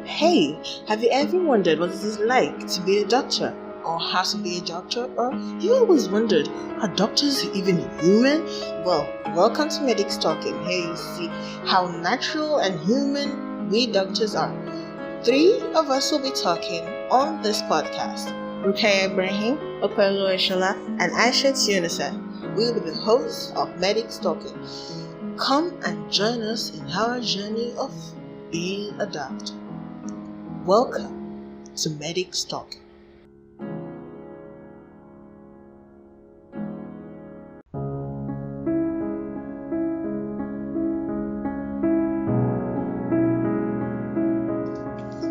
Hey, have you ever wondered what it is like to be a doctor? Or how to be a doctor? Or you always wondered, are doctors even human? Well, welcome to Medics Talking. Here you see how natural and human we doctors are. 3 of us will be talking on this podcast. Rukaya Ibrahim, Opelo Eshola, and Aisha Tunisa. We will be the hosts of Medics Talking. Come and join us in our journey of being a doctor. Welcome to Medics Talking.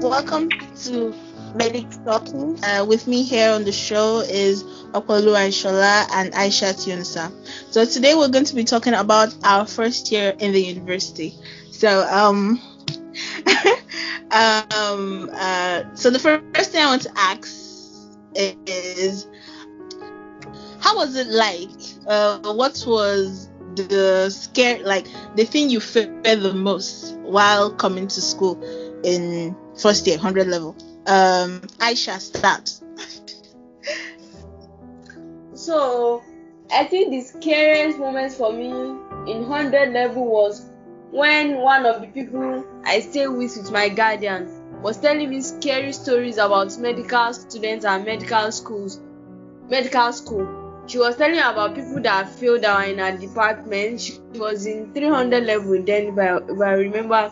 Welcome to Medics Talking. With me here on the show is Opolu Aishola and Aisha Tunisa. So today we're going to be talking about our first year in the university. So so the first thing I want to ask is, how was it like? What was the the thing you feared the most while coming to school in first year, 100 level? Aisha, start. So, I think the scariest moment for me in 100 level was when one of the people I stay with my guardian was telling me scary stories about medical students and medical school. She was telling me about people that failed out in her department. She was in 300 level then, if I remember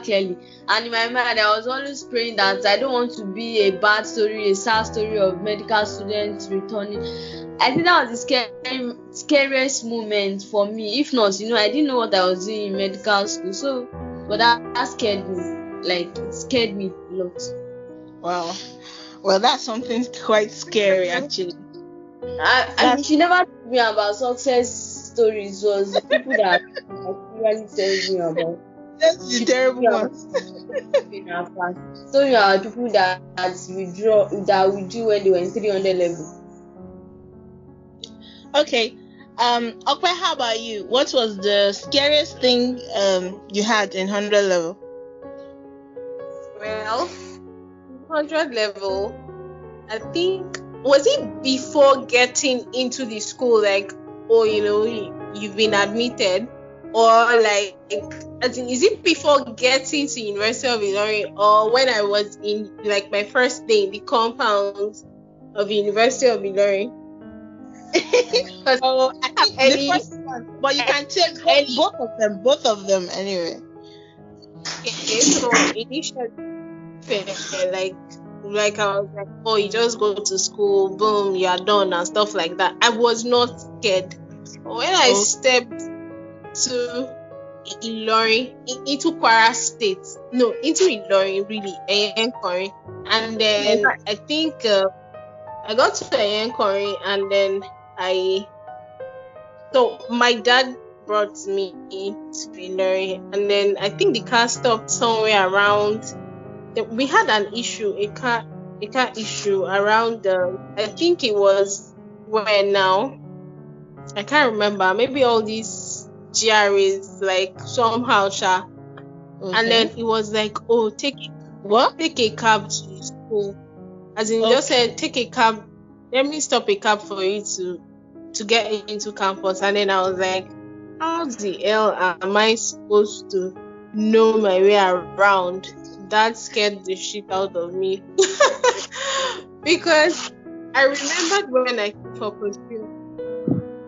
clearly. And in my mind, I was always praying that I don't want to be a bad story, a sad story of medical students returning. I think that was the scariest moment for me. If not, I didn't know what I was doing in medical school. But that scared me. It scared me a lot. Wow. Well, that's something quite scary, actually. And she never told me about success stories. It was the people that really tells me about. That's the terrible one. So you are people that withdrew when they were in 300 level. Okay. Okwe, how about you? What was the scariest thing you had in 100 level? Well, 100 level, I think, was it before getting into the school, you've been admitted? Or is it before getting to University of Ilorin, or when I was in my first day in the compound of University of Ilorin? I think the first one, but you can take both of them anyway. Okay, so initially, I was like, oh, you just go to school, boom, you are done and stuff like that. I was not scared. When I stepped to Ilorin, into Kwara State, into Ilorin, really, Eyenkori, and then I think I got to Eyenkori, and then so my dad brought me to Ilorin, and then I think the car stopped somewhere around. We had an issue, a car issue around. I think it was where now. I can't remember. Maybe all these GRAs somehow, okay. And then it was oh, take a cab to the school. As in, just said, take a cab. Let me stop a cab for you to get into campus. And then I was like, how the hell am I supposed to know my way around? That scared the shit out of me. Because I remembered when I came for pursuit,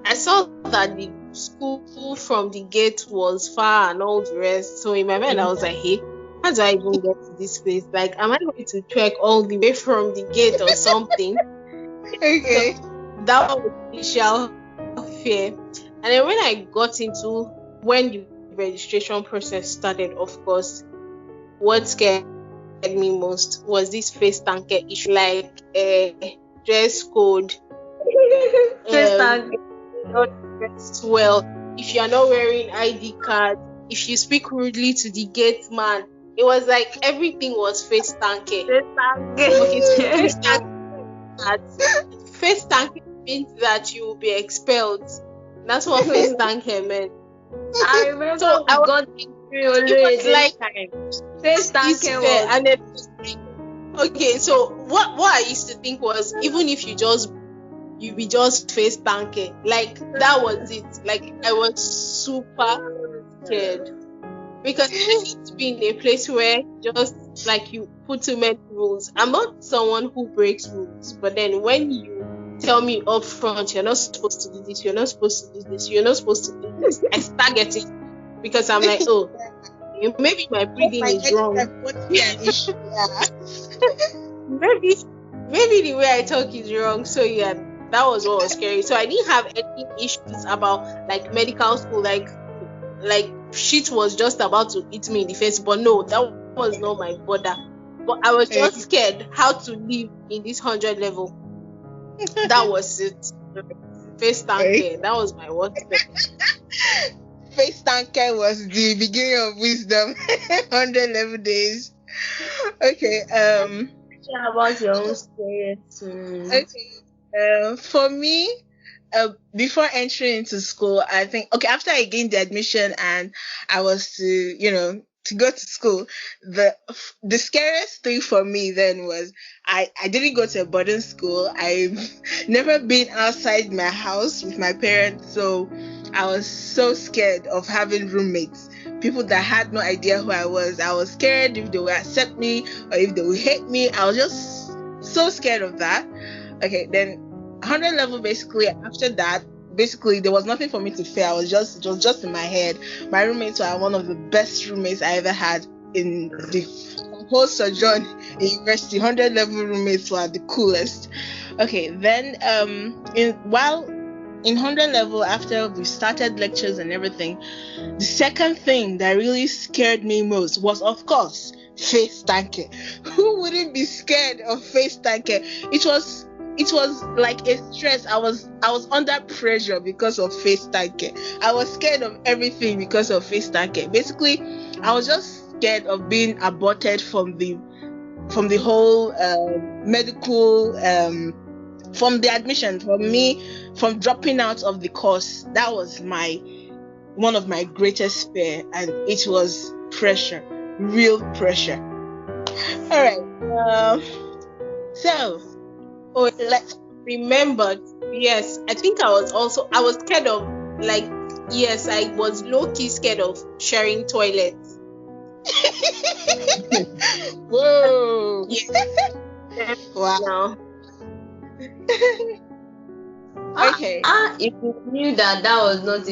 I saw that the school from the gate was far and all the rest. So in my mind, I was like, hey, how do I even get to this place? Am I going to trek all the way from the gate or something? Okay. So that was the initial fear. And then when the registration process started, of course, what scared me most was this face tanker issue, dress code. Well, if you are not wearing ID card, if you speak rudely to the gate man, it was everything was face tanker. Face tanker means that you will be expelled. That's what face tanker meant. I remember so I got Face It's tanker fair. was And then, okay, so what I used to think was, even if you be just face tanking, like that was it. Like I was super scared because I need to be in a place where just like you put too many rules. I'm not someone who breaks rules, but then when you tell me up front, you're not supposed to do this, you're not supposed to do this, you're not supposed to do this, I start getting, because I'm like, oh, maybe my breathing is wrong. Maybe the way I talk is wrong. So yeah, that was what was scary. So I didn't have any issues about like medical school, like shit was just about to hit me in the face. But no, that was not my bother. But I was just scared how to live in this 100 level. That was it. Face tanker. That was my worst. Face tanker was the beginning of wisdom. 100 level days. Okay. share about your own experience. Okay. For me, before entering into school, I think, okay, after I gained the admission and I was to go to school, the scariest thing for me then was I didn't go to a boarding school. I've never been outside my house with my parents, so I was so scared of having roommates, people that had no idea who I was. I was scared if they will accept me or if they will hate me. I was just so scared of that. Okay, then 100 level, basically after that, basically there was nothing for me to fear. It was just in my head. My roommates were one of the best roommates I ever had in the whole sojourn in university. 100 level roommates were the coolest. Okay, then while in 100 level, after we started lectures and everything, the second thing that really scared me most was, of course, face tanking. Who wouldn't be scared of face tanking? It was like a stress. I was under pressure because of face tanking. I was scared of everything because of face tanking. Basically, I was just scared of being aborted from the whole medical from the admission, from dropping out of the course. That was one of my greatest fear, and it was pressure, real pressure. All right. So Let's remember. Yes, I think I was scared of, like, yes, I was low-key scared of sharing toilets. Whoa. Yeah. Wow. Okay. If you knew that was not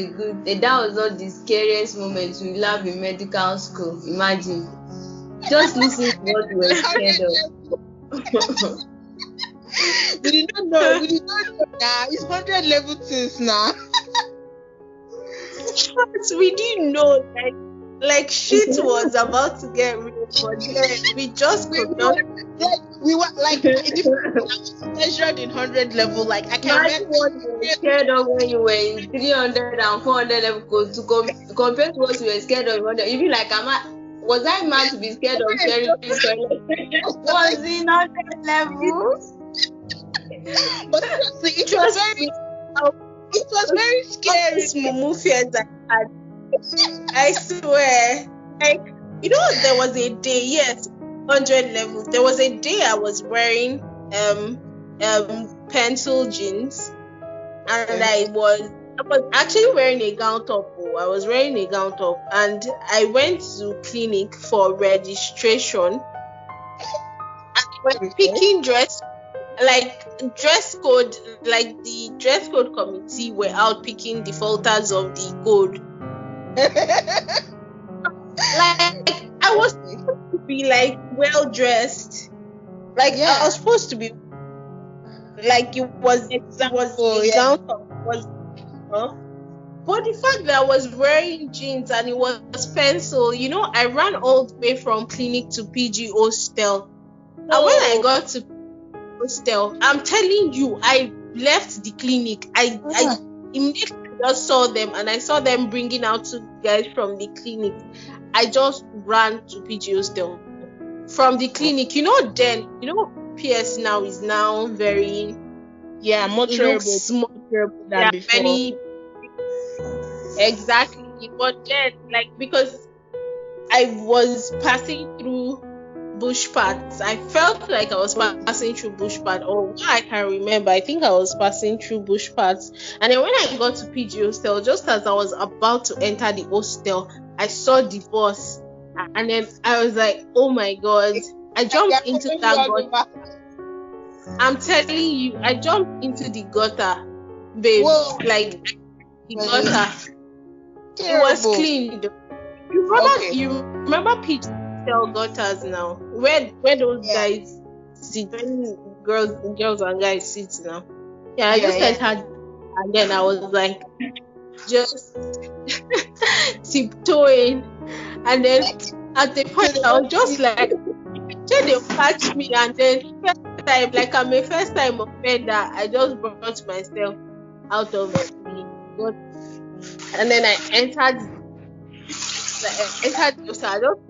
the scariest moment you will have in medical school, imagine. Just listen to what you were scared of. We did not know now. It's 100 level 2s now. We didn't know, like shit was about to get real, but then we just could not. We were like measured in 100 level. Like I can Imagine what you were scared of when you were in 300 and 400 level compared to what you were scared of in 100. You feel like, was I mad to be scared of sharing toilet? Was it not that level? But honestly, it was very scary. Mumu fears I had. I swear. Like, there was a day, yes, 100 level. There was a day I was wearing pencil jeans, and I was actually wearing a gown top. I was wearing a gown top, and I went to clinic for registration. And we're picking dress code, like the dress code committee were out picking defaulters of the code. Like, I was supposed to be like well dressed. Like, I was supposed to be like, it was gown top. But the fact that I was wearing jeans and it was pencil, I ran all the way from clinic to PG hostel. And when I got to hostel, I'm telling you, I left the clinic. I immediately just saw them, and I saw them bringing out two guys from the clinic. I just ran to PG hostel from the clinic. PS now is now very more terrible than before. Exactly. But then, like, because I was passing through bush paths. I felt like I was passing through bush paths, or what I can remember, I think I was passing through bush paths. And then when I got to PG hostel, just as I was about to enter the hostel, I saw the bus, and then I was like, oh my god. I jumped into that gutter. I'm telling you, I jumped into the gutter, babe. Whoa. Like the gutter. It was Terrible. clean though. You remember PG hostel gutters now? Where those guys sit, when girls and guys sit now. Yeah, I just entered, and then I was like just tiptoeing, and then at the point I was just like, then they'll catch me, and then first time, like I'm a first time offender, I just brought myself out of the gutter, and then I entered the hostel.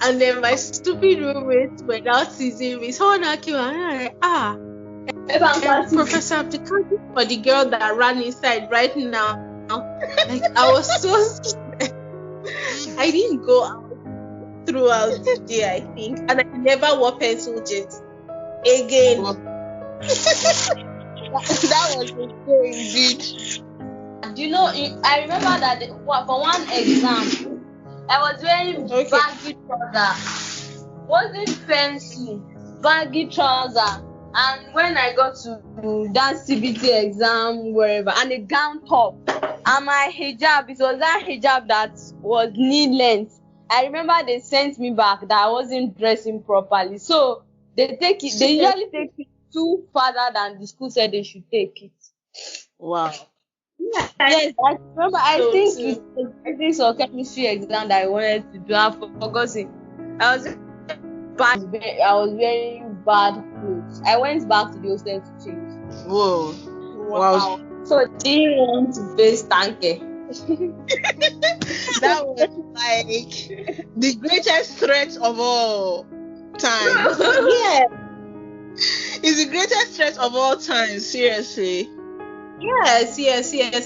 And then my stupid roommates were now teasing me. Someone now came and I'm like, Professor, I'm the cousin for the girl that ran inside right now. Like, I was so scared. I didn't go out throughout the day, I think. And I never wore pencil jeans again. That was a day indeed. Do you know, I remember that for one exam, I was wearing baggy trousers. Wasn't fancy, baggy trouser. And when I got to that CBT exam, wherever, and a gown top, and my hijab, it was that hijab that was knee length. I remember they sent me back that I wasn't dressing properly. So they usually take it too farther than the school said they should take it. Wow. Yes, I remember. I think it was physics or chemistry exam that I wanted to do. I've forgotten. I was wearing bad clothes. I went back to the hostel to change. Whoa. Wow. So didn't want to face tanke. That was like the greatest threat of all time. Yeah. It's the greatest threat of all time, seriously. Yes,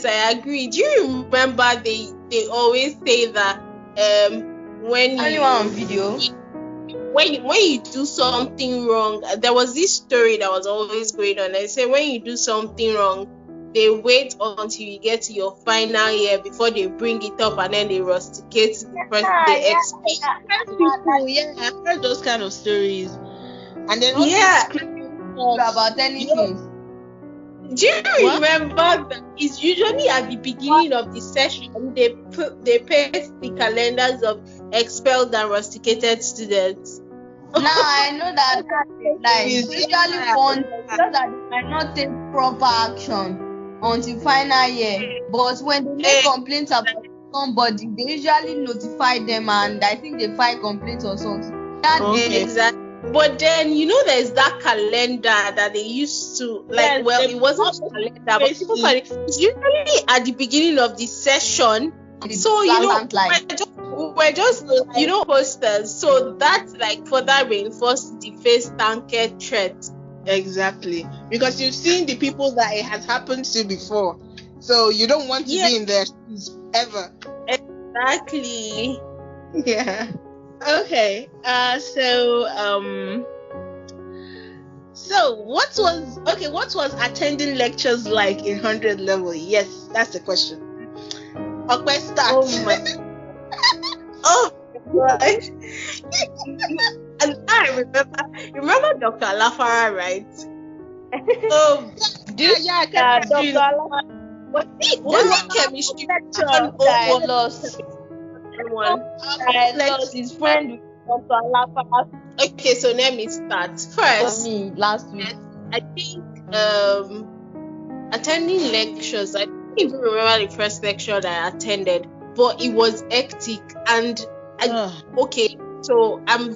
I agree. Do you remember they always say that when Anyone on video? When you do something wrong, there was this story that was always going on. They say when you do something wrong, they wait until you get to your final year before they bring it up, and then they rusticate the person they expect. I've heard those kind of stories. And then About anything. Do you remember that it's usually at the beginning of the session they paste the calendars of expelled and rusticated students? Now I know that like usually fun so that they might not take proper action until final year. But when they make complaints about somebody, they usually notify them, and I think they file complaints or something. Exactly. But then there's that calendar that they used to like. Well, it wasn't a calendar, but people call it. It's usually at the beginning of the session. So we're just posters. So that's like further reinforced the face tanker threat. Exactly, because you've seen the people that it has happened to before, so you don't want to be in their shoes ever. Exactly. Yeah. Okay. So what was attending lectures like in 100 level? Yes, that's the question. Okay, start. Oh my. Oh my. And I remember Dr. Lafara, right? Oh, Dr. Lafara. Was chemistry lecture? I lost his friend with Dr. Lafara. Okay, so let me start first. For me last week. I think attending lectures. I don't even remember the first lecture that I attended, but it was hectic. And okay, so I'm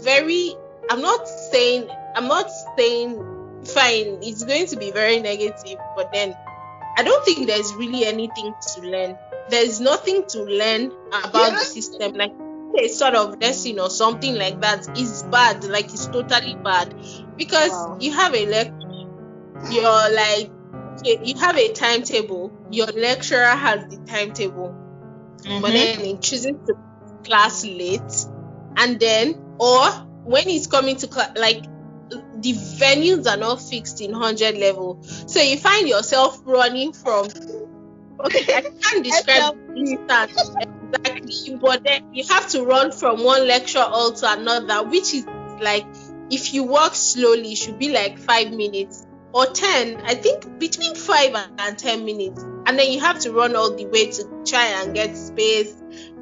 not saying fine. It's going to be very negative, but then I don't think there's really anything to learn. There's nothing to learn about the system. Like a sort of lesson or something like that is bad. Like it's totally bad because you have a lecture. You're like, you have a timetable. Your lecturer has the timetable, but then in choosing to class late, and then, or when he's coming to class, like the venues are not fixed in 100 level, so you find yourself running from. Okay, I can't describe the distance exactly, but then you have to run from one lecture hall to another, which is like, if you walk slowly, it should be like 5 minutes or 10. I think between 5 and 10 minutes. And then you have to run all the way to try and get space,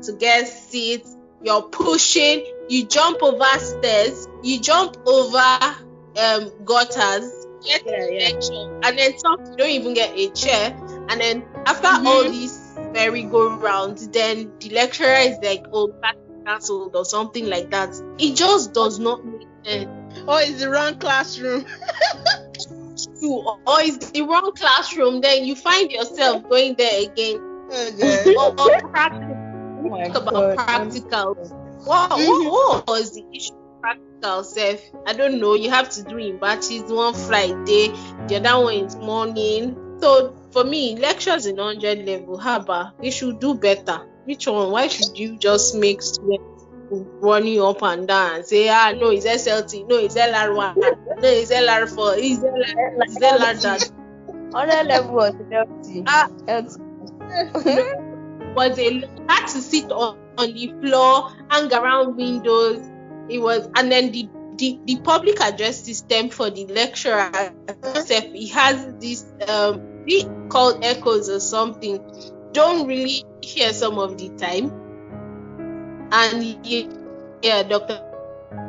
to get seats. You're pushing, you jump over stairs, you jump over gutters, get lecture, and then you don't even get a chair. And then after all these merry-go-rounds, then the lecturer is like, oh, class cancelled or something like that. It just does not make sense. Or it's the wrong classroom. Or it's the wrong classroom, then you find yourself going there again. Okay. Or practicals. What was the issue of practical self? I don't know. You have to do in batches, one Friday, the other one is morning. So for me, lectures in 100 level, you should do better. Which one? Why should you just make students running up and down and say, no, it's SLT, no, it's LR1, no, it's LR4, it's LR that. 100 level was LT. Was you had to sit on the floor, hang around windows. It was, and then the public address system for the lecturer itself, it has this called echoes or something. Don't really hear some of the time. And Dr.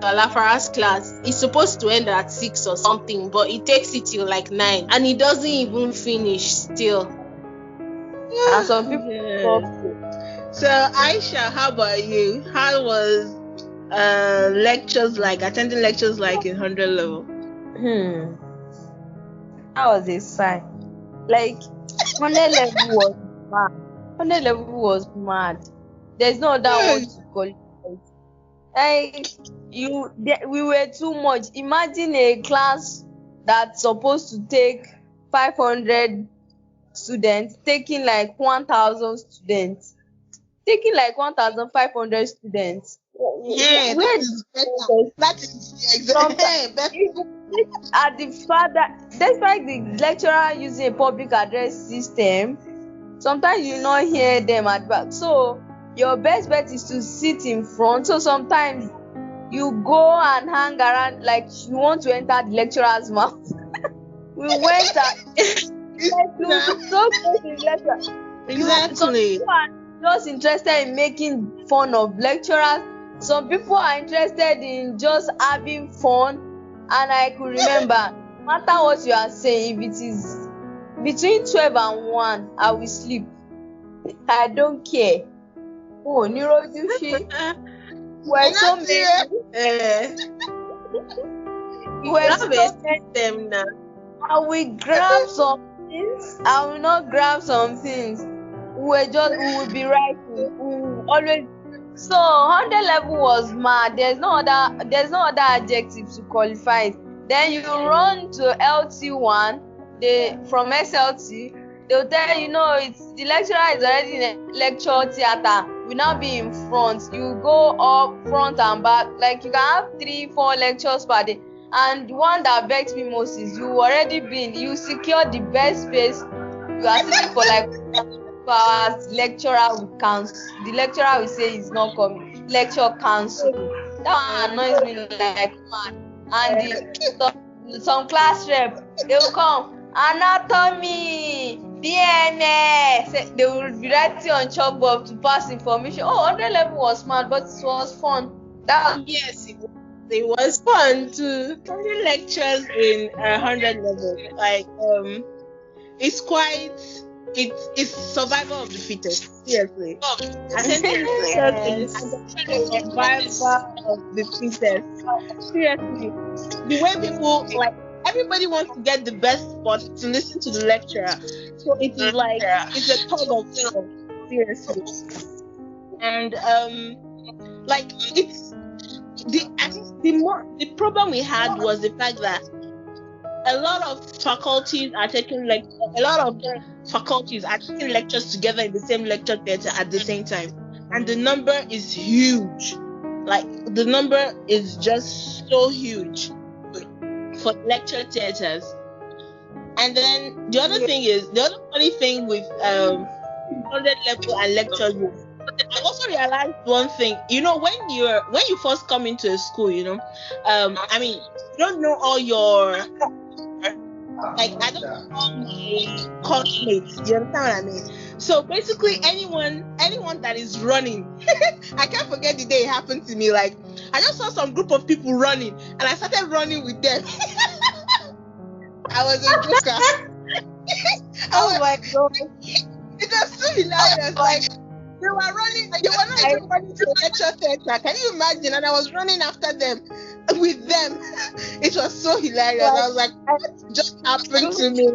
Alafara's class is supposed to end at 6 or something, but it takes it till like 9, and it doesn't even finish still. Yeah. And some people. So Aisha, how about you? How was lectures like, attending lectures like in 100 level? That was a sign. Like 100 level was mad. 100 level was mad. There's no other one to call it. Like we were too much. Imagine a class that's supposed to take 500 students, taking like 1,000 students, taking like 1,500 students. Yeah, that is better. That is exactly better. At the fact that despite the lecturer using a public address system, sometimes you not hear them at back. So your best bet is to sit in front. So sometimes you go and hang around like you want to enter the lecturer's mouth. We went and so close in lecture. Exactly. Some people are just interested in making fun of lecturers. Some people are interested in just having fun. And I could remember, no matter what you are saying, if it is between 12 and 1, I will sleep. I don't care. Oh, Nirojushi. We're so many. We're so many now. I will grab some things. I will not grab some things. We will be writing. Always. So 100 level was mad. There's no other adjective to qualify it. Then you run to LT1. From SLT, they'll tell you, it's the lecturer is already in a lecture theater. We now be in front. You go up front and back. Like you can have 3-4 lectures per day. And the one that vexed me most is you secure the best space. You are sitting for like 2 hours. The lecturer will say he's not coming. Lecture cancelled. That one annoys me like mad. And some class rep, they will come. Anatomy, BMS. They will be writing on chalkboard to pass information. 100 level was mad, but it was fun. Yes, it was fun too. Attending lectures in 100 level, like it's survival of the fittest. Seriously, attending lectures is survival of the fittest. Seriously, the way people like. Everybody wants to get the best spot to listen to the lecturer. So it is like, it's a tug of war, seriously. And, the problem we had was the fact that a lot of faculties are taking lectures together in the same lecture theater at the same time. and the number is huge. Like, the number is just so huge for lecture theaters. And then the other funny thing with 100 level and lectures is, I've also realized one thing. You know, when you first come into a school, you know, I mean, you don't know all your, like, I don't know all my classmates. You understand what I mean? So basically, anyone that is running, I can't forget the day it happened to me. Like, I just saw some group of people running, and I started running with them. I was a joker. Oh my god. It was so hilarious. Like, they were running. They were not even running to the lecture theatre. Can you imagine? And I was running after them, with them. It was so hilarious. I was like, what just happened to me?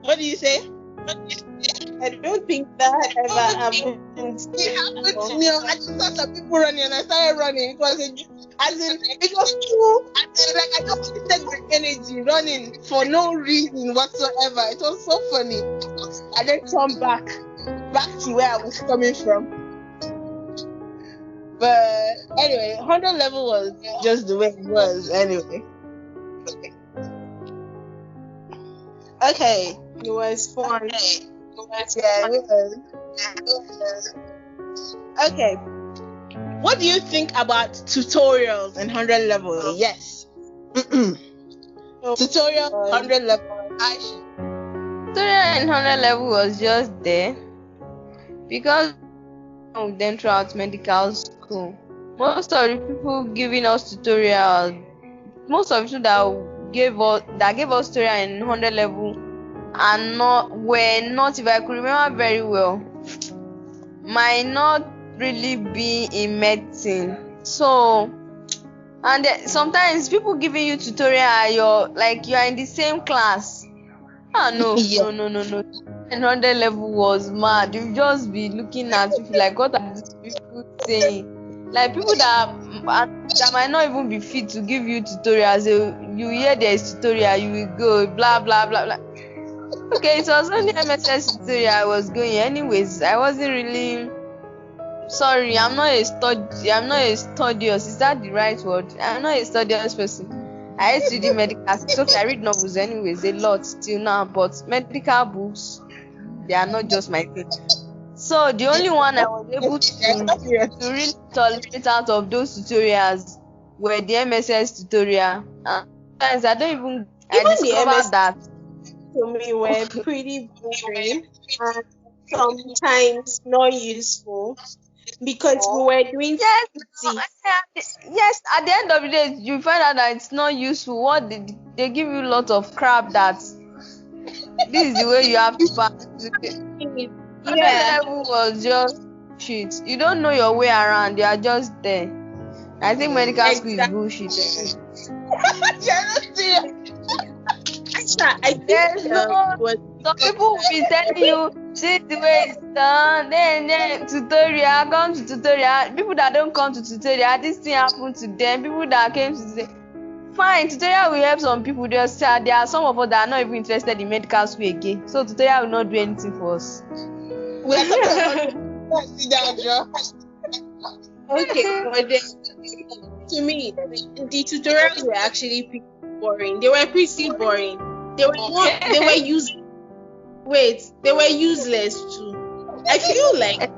What do you say? I don't think that ever happened. It happened to me. I just saw some people running, and I started running. It was it was too, like, I just wasted my energy running for no reason whatsoever. It was so funny. I then turned back to where I was coming from. But anyway, 100 level was just the way it was. Anyway. Okay. It was fun. Yeah, it was. Okay. What do you think about tutorials in 100 level? Yes. Tutorial 100 level. Aisha. Tutorial in 100 level was just there because of them throughout medical school. Most of the people giving us tutorials, most of the people that gave us tutorial in 100 level were not, if I could remember very well, might not really be in medicine. So, and sometimes people giving you tutorial, you're in the same class. No. 100 level was mad. You just be looking at people like, what are these people saying? Like, people that might not even be fit to give you tutorials. You hear there's tutorial, you will go blah blah blah blah. Okay, it was only MSS tutorial I was going. Anyways, I wasn't really. Sorry, I'm not a studious. Is that the right word? I'm not a studious person. I used to do medical. It's okay, I read novels anyways, a lot still now, but medical books, they are not just my thing. So the only one I was able to really tolerate out of those tutorials were the MSS tutorial. Sometimes I discovered that to me were pretty boring and sometimes not useful because we were doing yes, at the end of the day you find out that it's not useful. What they give you a lot of crap that this is the way you have to pass. Level was just shit. You don't know your way around, you are just there. I think medical school is bullshit. I think some people will be telling you this is the way it's done. Then tutorial, come to tutorial. People that don't come to tutorial, this thing happened to them. People that came to say, fine, tutorial will help some people. There are some of us that are not even interested in medical school again. So tutorial will not do anything for us. We are talking sit down, Joe. Okay, but then, to me, the tutorials were actually pretty boring. They were pretty boring. They were useless too. I feel like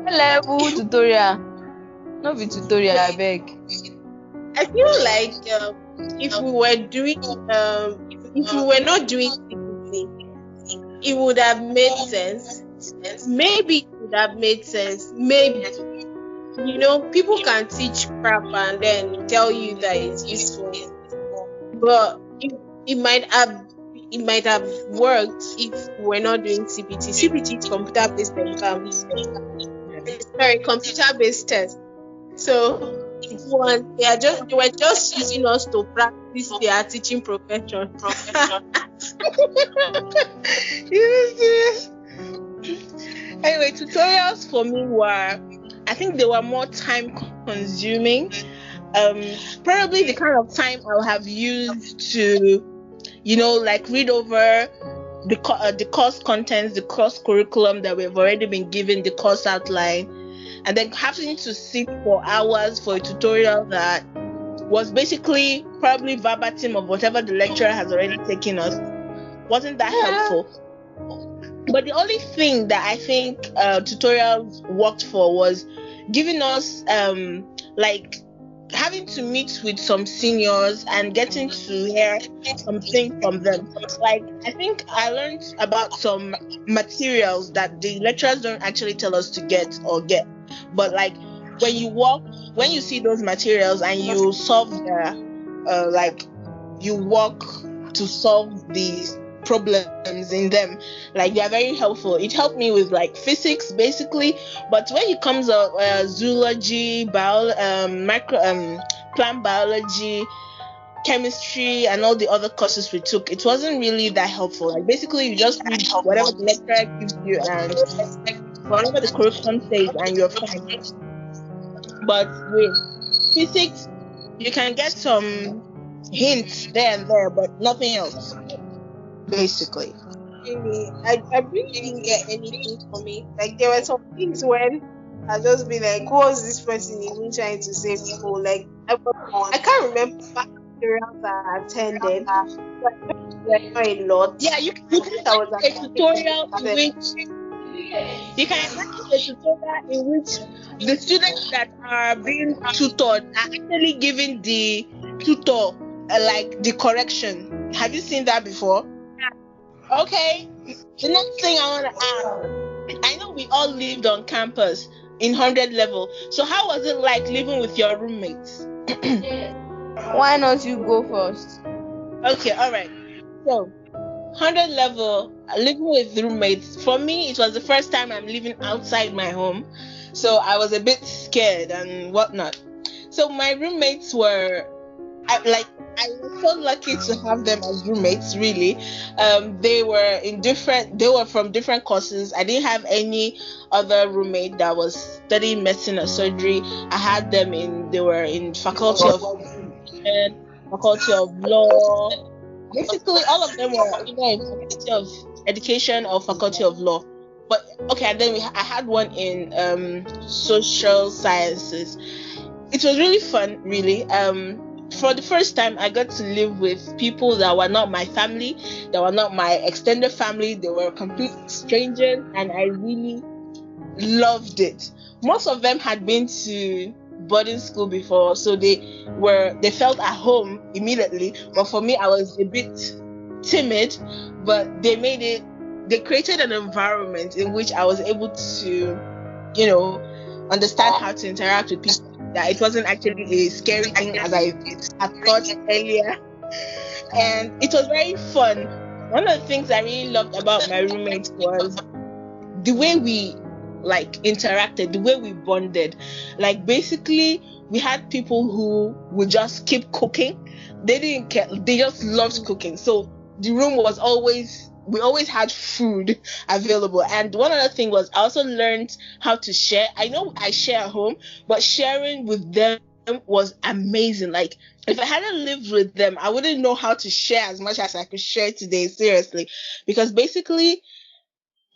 level tutorial. No be tutorial, I beg. I feel like if we were not doing CPC, it would have made sense. Maybe it would have made sense. Maybe. You know, people can teach crap and then tell you that it's useful. But it might have worked if we're not doing CBT. CBT is computer-based exams. Sorry, computer-based test. So they were just using us to practice their teaching profession. Anyway, tutorials for me I think they were more time consuming. Probably the kind of time I'll have used to, read over the course contents, the course curriculum that we've already been given, the course outline, and then having to sit for hours for a tutorial that was basically probably verbatim of whatever the lecturer has already taken us. Wasn't that helpful? But the only thing that I think tutorials worked for was giving us like having to meet with some seniors and getting to hear something from them. Like, I think I learned about some materials that the lecturers don't actually tell us to get, but like when you see those materials and you solve you work to solve these problems in them, like, they are very helpful. It helped me with like physics basically, but when it comes to zoology, plant biology, chemistry, and all the other courses we took, it wasn't really that helpful. Like, basically you just read whatever the lecturer gives you and whatever the curriculum says and you're fine. But with physics, you can get some hints there and there, but nothing else, basically. Really, I really didn't get anything from it. Like, there were some things when I just be like, what was this person even trying to say before? Like, I can't remember materials I attended, but I remember a lot. Yeah, you can a tutorial in which you can imagine a tutorial in which the students that are being tutored are actually giving the tutor like the correction. Have you seen that before? Okay. The next thing I want to ask, I know we all lived on campus in 100 level. So how was it like living with your roommates? Why not you go first? Okay, all right. So 100 level, living with roommates. For me, it was the first time I'm living outside my home, so I was a bit scared and whatnot. So my roommates were, I was so lucky to have them as roommates. Really, they were from different courses. I didn't have any other roommate that was studying medicine or surgery. I had them they were in faculty of law. Basically, all of them were either in faculty of education or faculty of law. But okay, and then I had one in social sciences. It was really fun, really. For the first time, I got to live with people that were not my family, that were not my extended family. They were complete strangers, and I really loved it. Most of them had been to boarding school before, so they felt at home immediately. But for me, I was a bit timid, but they created an environment in which I was able to, understand how to interact with people. That it wasn't actually a scary thing as I had thought earlier, and it was very fun. One of the things I really loved about my roommates was the way we interacted, the way we bonded. Like, basically, we had people who would just keep cooking. They didn't care. They just loved cooking. So the room was we always had food available. And one other thing was I also learned how to share. I know I share at home, but sharing with them was amazing. Like, if I hadn't lived with them, I wouldn't know how to share as much as I could share today, seriously. Because basically,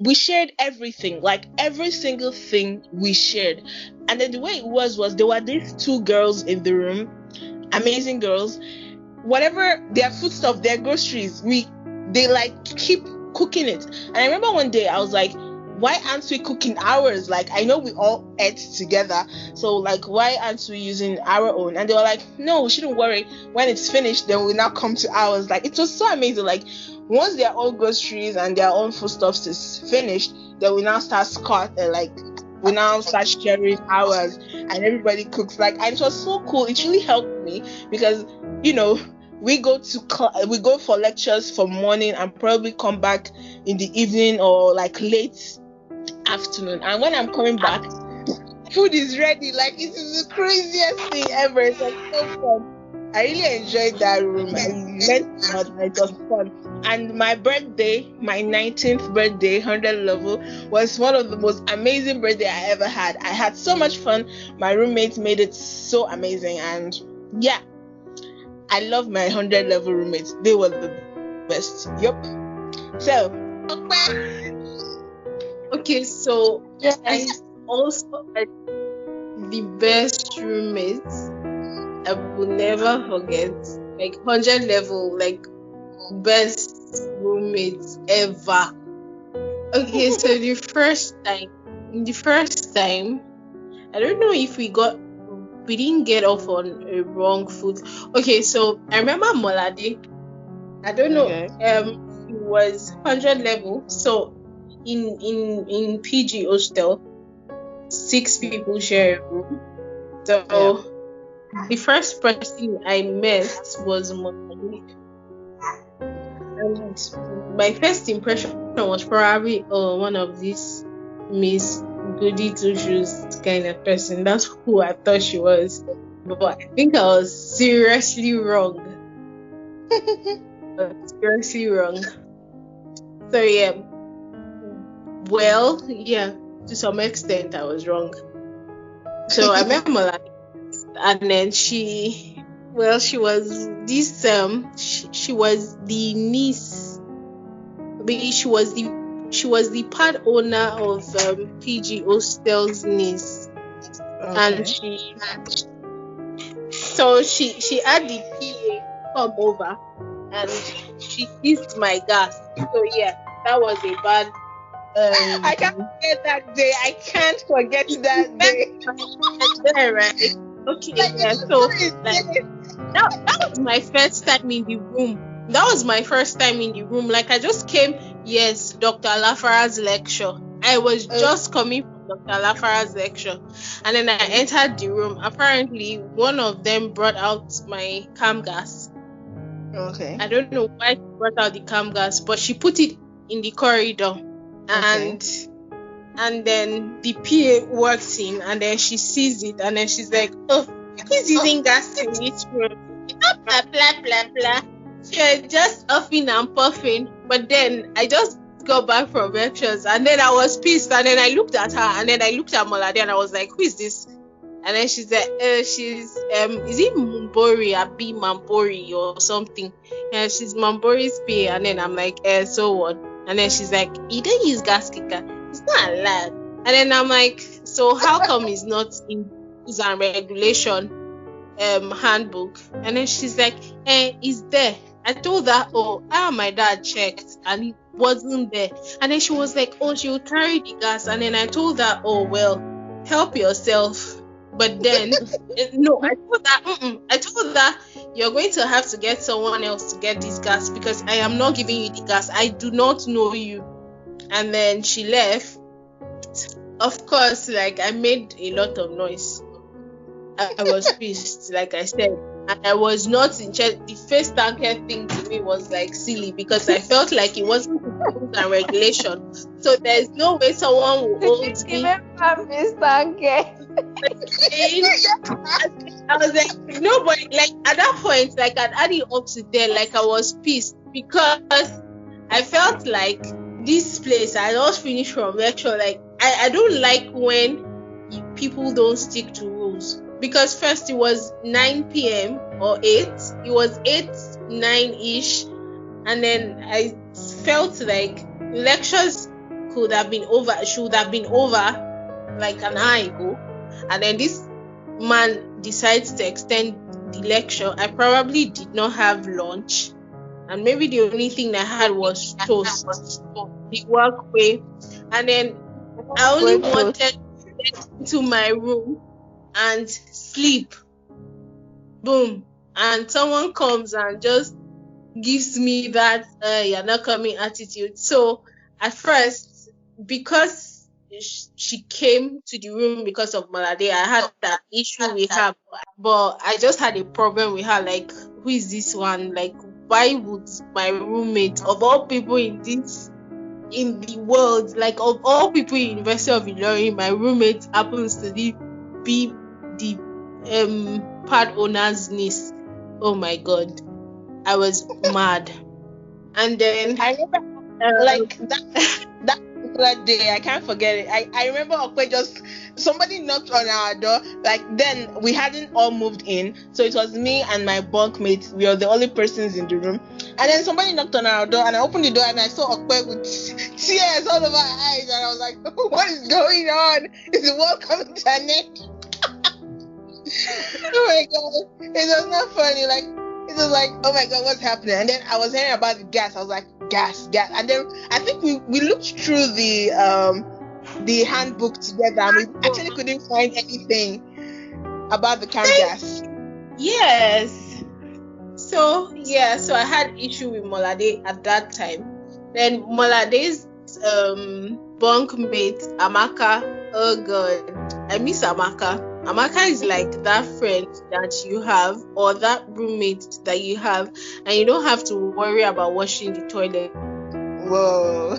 we shared everything, like every single thing we shared. And then the way it was there were these two girls in the room, amazing girls. Whatever their foodstuff, their groceries, they keep cooking it. And I remember one day I was like, why aren't we cooking ours? Like, I know we all ate together, so why aren't we using our own? And they were like, no, we shouldn't worry. When it's finished, then we'll now come to ours. Like, it was so amazing. Like, once their own groceries and their own foodstuffs is finished, then we now start sharing ours, and everybody cooks. And it was so cool. It really helped me because, we go for lectures for morning and probably come back in the evening or late afternoon. And when I'm coming back, food is ready. It is the craziest thing ever. It's so fun. I really enjoyed that room. I learned a lot, and it was fun. And my birthday, my 19th birthday, 100 level, was one of the most amazing birthdays I ever had. I had so much fun. My roommates made it so amazing. And yeah, I love my 100 level roommates. They were the best. Yep. So, okay, so I also had the best roommates I will never forget. Like 100 level, like best roommates ever. Okay, so the first time, I don't know if we didn't get off on a wrong foot. Okay, so I remember Molade. I don't know. Okay. He was 100 level. So in PG hostel, 6 people share a room. So the first person I met was Molade, and my first impression was probably one of these Miss Goody Two Shoes kind of person. That's who I thought she was, but I think I was seriously wrong. So yeah, well, yeah, to some extent I was wrong. So I met Molade, and then she was this she was the niece. She was the part owner of PG Hostel's niece, and she had the PA come over, and she kissed my gas. So yeah, that was a bad. I can't forget that day. I can't forget that day. There, right? Okay, yeah. So that was my first time in the room. Like I just came. Yes, Dr. Lafara's lecture. I was just coming from Dr. Lafara's lecture, and then I entered the room. Apparently, one of them brought out my cam gas. Okay. I don't know why she brought out the cam gas, but she put it in the corridor, and then the PA walks in, and then she sees it, and then she's like, "Oh, who's using gas in this room?" Blah blah blah blah. She was just huffing and puffing, but then I just got back from lectures, and then I was pissed, and then I looked at her, and then I looked at Molade, and I was like, "Who is this?" And then she said, "She's is it Mumbori, Abi Mambori or something?" Yeah, she's Mambori's PA, and then I'm like, so what? And then she's like, "You don't use gas kicker. It's not allowed." And then I'm like, "So how come it's not in rules and regulation handbook?" And then she's like, "It's there." I told her, my dad checked and it wasn't there. And then she was like, she will carry the gas. And then I told her, well, help yourself. But then no, I told her you're going to have to get someone else to get this gas, because I am not giving you the gas. I do not know you. And then she left. Of course, like I made a lot of noise. I was pissed, like I said, and I was not in charge. The face tanker thing to me was like silly, because I felt like it wasn't rules and regulation. So there's no way someone will hold me. I was like, nobody, like at that point, like I'd add it up to there, like I was pissed, because I felt like this place, I just finished from lecture, like I don't like when people don't stick to rules. Because first it was 9 p.m. or 8. It was 9-ish. And then I felt like lectures should have been over like an hour ago. And then this man decides to extend the lecture. I probably did not have lunch. And maybe the only thing I had was toast. The walkway. And then I only wanted to get into my room and sleep. Boom. And someone comes and just gives me that you're not coming attitude. So at first, because she came to the room because of Molade, I had that issue with her. But I just had a problem with her. Like, who is this one? Like, why would my roommate, of all people in the world, like of all people in University of Ilorin, my roommate happens to be the part owner's niece. Oh my god, I was mad. And then I remember like that particular day, I can't forget it. I remember Okwe somebody knocked on our door. Like then we hadn't all moved in, so it was me and my bunkmate. We were the only persons in the room, And then somebody knocked on our door, and I opened the door, and I saw Okpe with tears all over her eyes, and I was like, "What is going on? Is the world coming to an end?" Oh my god, it was not funny. Like it was like, oh my god, what's happening? And then I was hearing about the gas. I was like, gas. And then I think we looked through the handbook together, and we actually couldn't find anything about the camp gas. Yes. So I had issue with Molade at that time. Then Molade's bunkmate Amaka. Oh god, I miss Amaka. Amaka is like that friend that you have, or that roommate that you have, and you don't have to worry about washing the toilet. Whoa.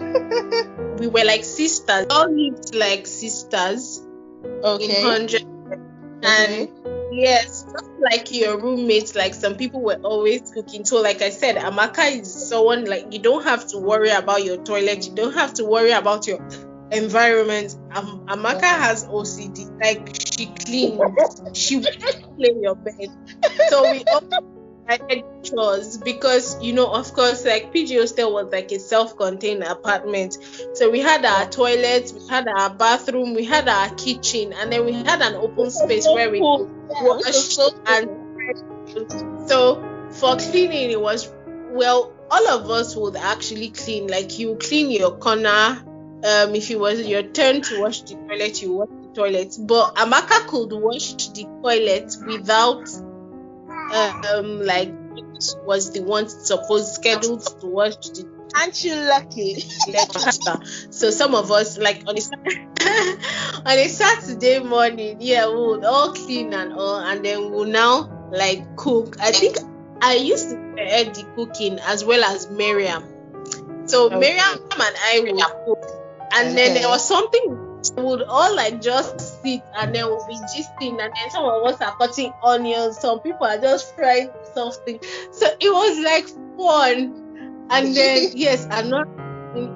We were like sisters. We all lived like sisters. Okay. In 100. And yes, just like your roommates, like some people were always cooking. So like I said, Amaka is someone like you don't have to worry about your toilet. You don't have to worry about your environment. Amaka has OCD. Like she cleans. She will clean your bed. So we all had chores because of course, like PG Hostel was like a self-contained apartment. So we had our toilet, we had our bathroom, we had our kitchen, and then we had an open space where we could wash and so for cleaning it was all of us would actually clean. Like you clean your corner. If it was your turn to wash the toilet, you wash the toilet. But Amaka could wash the toilet without like was the one scheduled to wash the. Aren't you lucky? So some of us like on a Saturday morning, we would all clean and all, and then we'll now like cook. I think I used to add the cooking as well as Miriam. So Miriam and I would cook, and then there was something. We would all like just sit and then we'll be gisting, and then some of us are cutting onions, some people are just frying something. So it was like fun. And then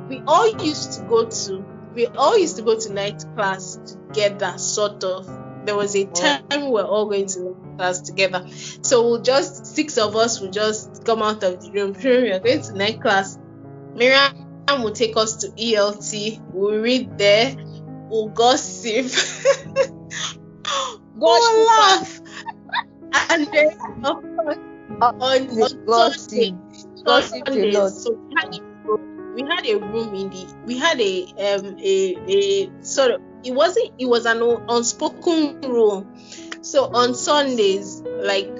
we all used to go to night class together, sort of. There was a time we were all going to night class together. So six of us will just come out of the room. We are going to night class. Miriam will take us to ELT. We'll read there. We'll gossip. We'll laugh. And then of course on Sunday. Gossip a lot. So we had a room we had a sort of it was an unspoken rule. So on Sundays, like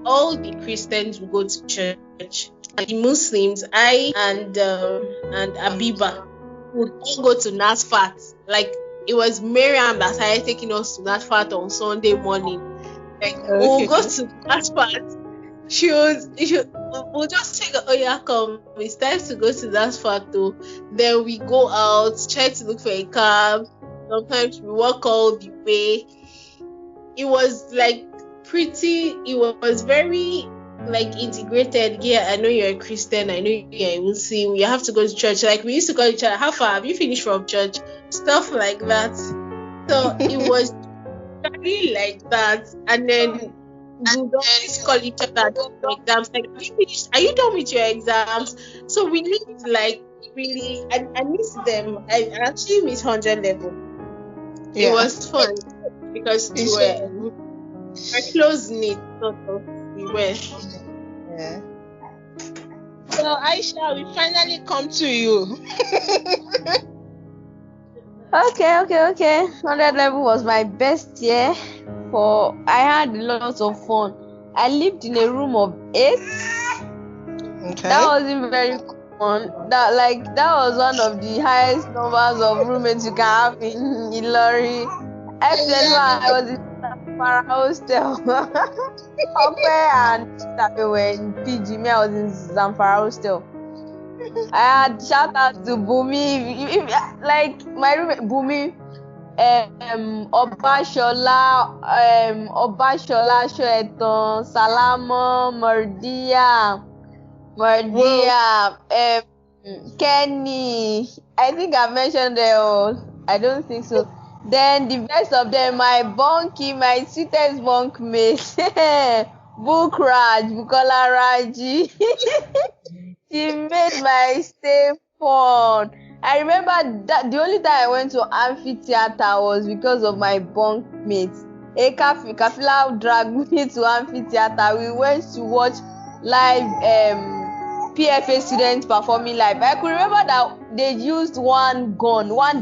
all the Christians will go to church, and the Muslims, I and Abiba would all go to Nasfat. Like it was Miriam that started taking us to Nasfat on Sunday morning. Like we'll go to Nasfat. We'll just take come. It's time to go to that facto. Then we go out, try to look for a cab. Sometimes we walk all the way. It was like it was very like integrated. Yeah, I know you're a Christian, I know you're a Muslim, you have to go to church. Like we used to call each other, how far have you finished from church? Stuff like that. So it was very like that. And then we would always call each other for exams. Like, have you finished? Are you done with your exams? So we lived like really. I miss them. I actually miss 100 level. It was fun because we were close knit. Sort of. We were. Yeah. So Aisha, we finally come to you. Okay. 100 level was my best year. I had lots of fun. I lived in a room of 8. Okay. That wasn't very common. That was one of the highest numbers of roommates you can have in Ilori. I was in Zamfara hostel. Ope and Chitape were in PG. Me, I was in Zamfara hostel. I had shout out to Bumi. Like my roommate Bumi. Obashola Shoeton, Salamo, Mardia, Kenny. I think I've mentioned them all. I don't think so. Then the best of them, my sweetest bunkmate, Bukola Raji. She made my stay fun. I remember that the only time I went to amphitheater was because of my bunk mates. Kafila dragged me to amphitheater. We went to watch live PFA students performing live. I could remember that they used one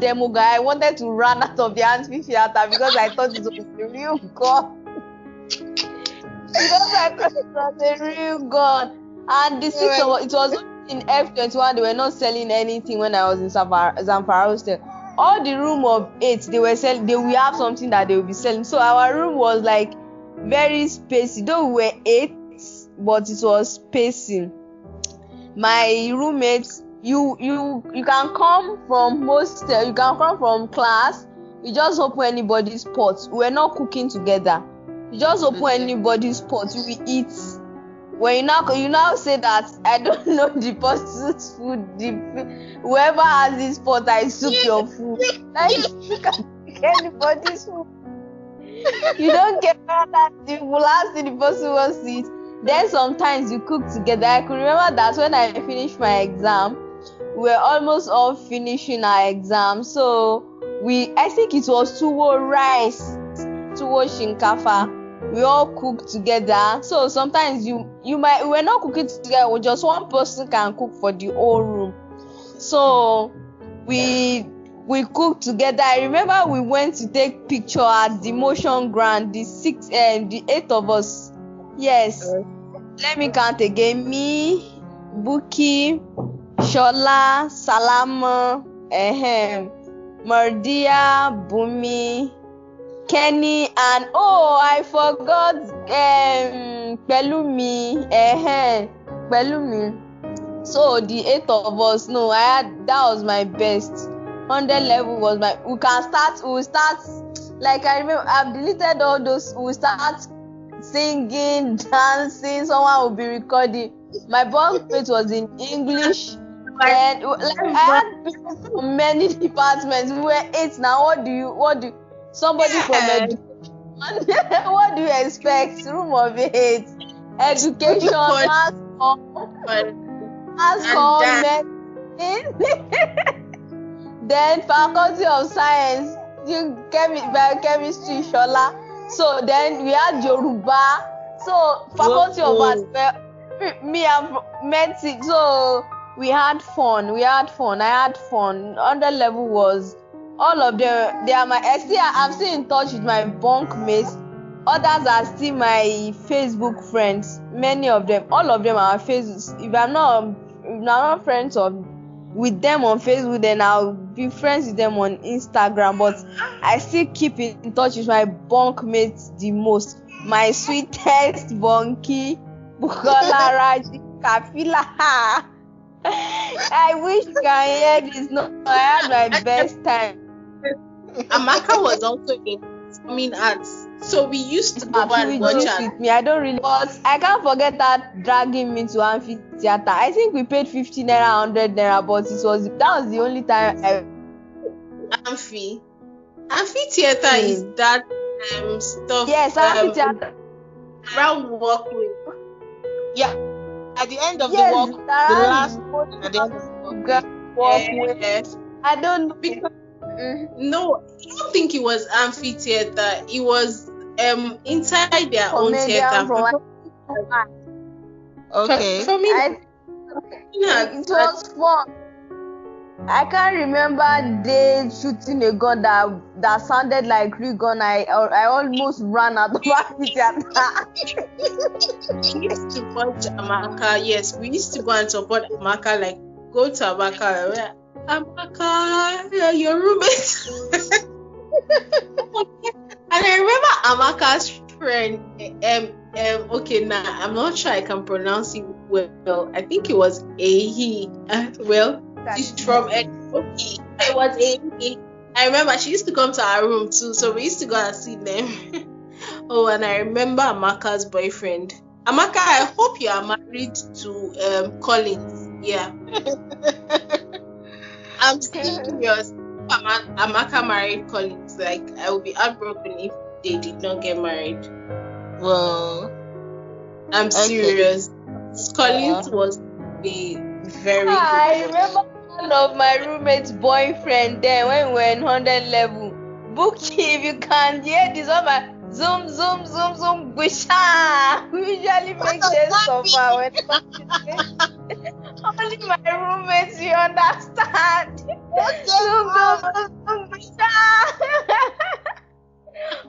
demo guy. I wanted to run out of the amphitheater because I thought it was a real gun. Because I thought it was a real gun. And the six of us, it was in F21, they were not selling anything when I was in Zamfara hostel. All the room of 8, they were selling, they will have something that they will be selling. So our room was like very spacey. Though we were 8, but it was spacing. My roommates, you can come from hostel, you can come from class, you just open anybody's pot. We were not cooking together. You just open anybody's pot, we eat. When you now say that I don't know the person's food, whoever has this pot, I soup your food. Like you can take anybody's food. You don't care that the last thing the person wants to eat. Then sometimes you cook together. I could remember that when I finished my exam, we were almost all finishing our exam. So I think it was tuwo rice, tuwo shinkafa. We all cook together. So sometimes we were not cooking together. Just one person can cook for the whole room. So we cooked together. I remember we went to take picture at the motion ground. The 8 of us. Yes. Let me count again. Me, Buki, Shola, Salama, Mardia, Bumi, Kenny, and I forgot Pelumi. Pelumi. So the 8 of us, that was my best. 100 level was my. We'll start. Like I remember, I've deleted all those. We'll start singing, dancing. Someone will be recording. My bunk mate was in English. And I had people from many departments. We were 8 now. What do somebody from education? What do you expect? Room of 8. Education, mass medicine. Then faculty of science, biochemistry, Shola. So then we had Yoruba. So faculty of arts, me and medicine. So we had fun. I had fun. On the level was all of them. They are I'm still in touch with my bunk mates. Others are still my Facebook friends. Many of them, all of them are Facebook. If I'm not friends with them on Facebook, then I'll be friends with them on Instagram. But I still keep in touch with my bunk mates the most. My sweetest bunkie, Bukola Raji Kafila. I wish you can hear this. No, I had my best time. Amaka was also in performing arts, so we used to go and watch her. With me, I don't really, but I can't forget that dragging me to amphitheater. I think we paid 50 naira, 100 naira, but that was the only time I. Amphitheater is that stuff. Yes, amphitheater. Round walkway. Yeah. At the end of the walk, the last at the end of the walkway. Yes. I don't know. Because, no, I don't think it was amphitheater. It was inside their own theater. Okay. For me, it was fun. I can't remember they shooting a gun that sounded like real gun. I almost ran out of amphitheater. We used to watch Amaka. Yes, we used to go and support Amaka. Like go to Amaka. Amaka, your roommate. And I remember Amaka's friend. Okay, now I'm not sure I can pronounce it well. I think it was Ahi. She's from Edoki. It was Ahi. I remember she used to come to our room too, so we used to go and see them. And I remember Amaka's boyfriend. Amaka, I hope you are married to Collins. Yeah. I'm serious. Amaka married Collins. Like, I would be heartbroken if they did not get married. Well, I'm serious. Collins was the very I good. remember one of my roommate's boyfriend then when we were in 100 level. Booked if you can hear this one my zoom zoom zoom zoom bisha. We usually make them suffer when it comes to this. Only my roommates you understand. Zoom zoom zoom bisha.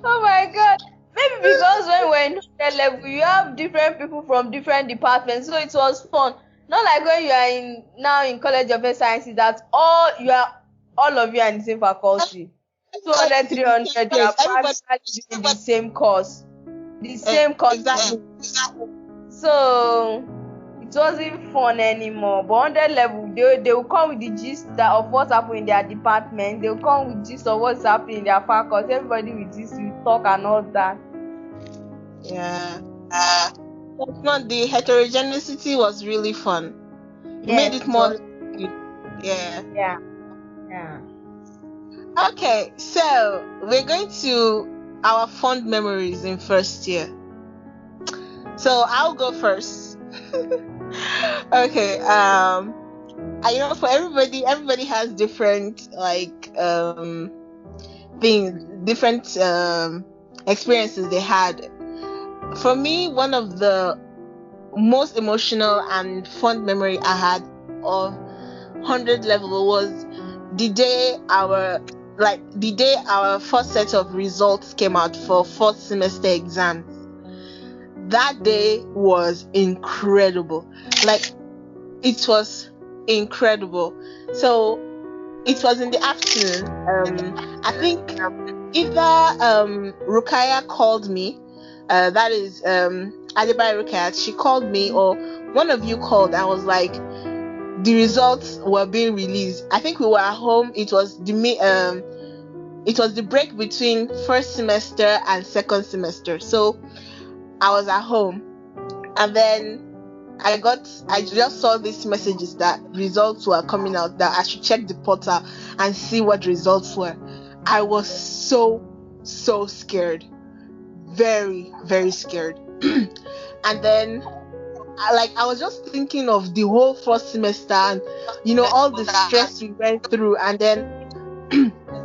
Oh my god. Maybe because when we're in 100 level, you have different people from different departments, so it was fun. Not like when you are in College of Health Sciences that all of you are in the same faculty. 200, 300, you are Everybody, practically doing the same course, the same content. exactly. So it wasn't fun anymore. But 100 level, they will come with the gist of what's happening in their department. They will come with gist of what's happening in their faculty. Everybody with gist, you talk and all that. Yeah. But not the heterogeneity was really fun. It made it more. Yeah. Yeah. Okay, so we're going to our fond memories in first year. So I'll go first. Okay. For everybody has different things, different experiences they had. For me, one of the most emotional and fond memory I had of 100 level was the day our first set of results came out for fourth semester exams. That day was incredible. It was incredible. So it was in the afternoon. I think either Rukaya called me, that is Adebayo Rukaya, she called me, or one of you called. I was like, the results were being released. I think we were at home. It was the break between first semester and second semester. So I was at home, and then I just saw these messages that results were coming out, that I should check the portal and see what results were. I was so scared. Very, very scared. And then I was just thinking of the whole first semester and all the stress we went through, and then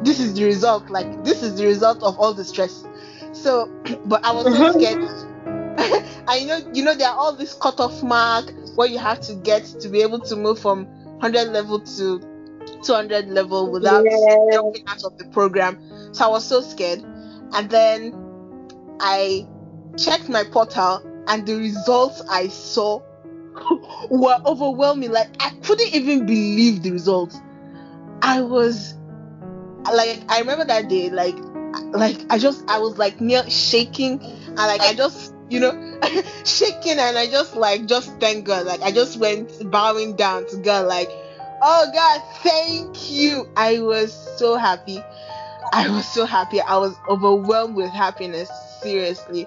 this is the result. This is the result of all the stress. So but I was so scared. And there are all these cutoff mark where you have to get to be able to move from 100 level to 200 level without jumping out of the program. So I was so scared. And then I checked my portal, and the results I saw were overwhelming. I couldn't even believe the results. I was I remember that day, I was near shaking, and I just shaking, and I just thank God. I just went bowing down to God, oh God, thank you. I was so happy. I was overwhelmed with happiness, seriously.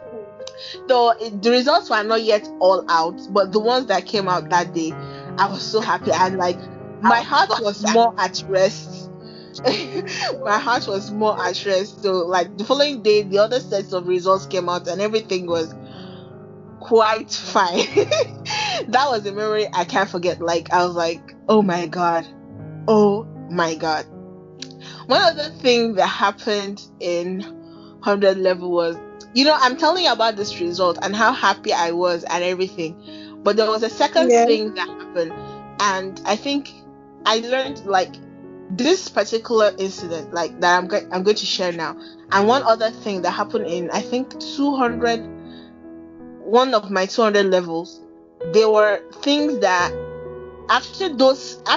Though the results were not yet all out, but the ones that came out that day, I was so happy, and my heart was more at rest. My heart was more at rest. So the following day, the other sets of results came out, and everything was quite fine. That was a memory I can't forget. I was like, oh my God. One other thing that happened in 100 level was, I'm telling you about this result and how happy I was and everything, but there was a second thing that happened, and I think I learned this particular incident that I'm going to share now, and one other thing that happened in, I think, 200, one of my 200 levels. There were things that after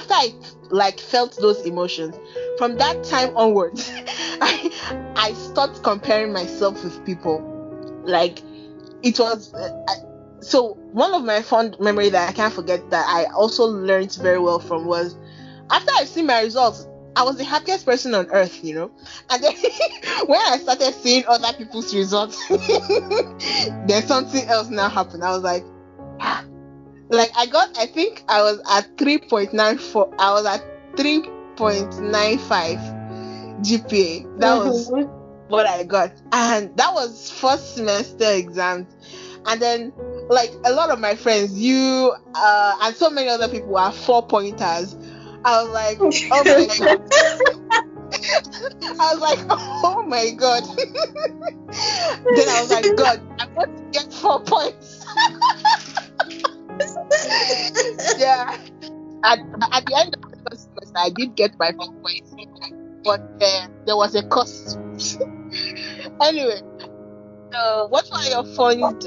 I felt those emotions, from that time onwards, I stopped comparing myself with people. It was so one of my fond memory that I can't forget that I also learned very well from was, after I see my results, I was the happiest person on earth, and then when I started seeing other people's results, then something else now happened. I was like, I think I was at 3.94. I was at 3.95 GPA. That was what I got, and that was first semester exams. And then, like, a lot of my friends, you and so many other people are 4-pointers. I was like, oh my god. I was like, oh my god. Then I was like, God, I want to get 4 points. Yeah. At the end of the first semester, I did get my 4 points, but there was a cost. Anyway, so what were your fond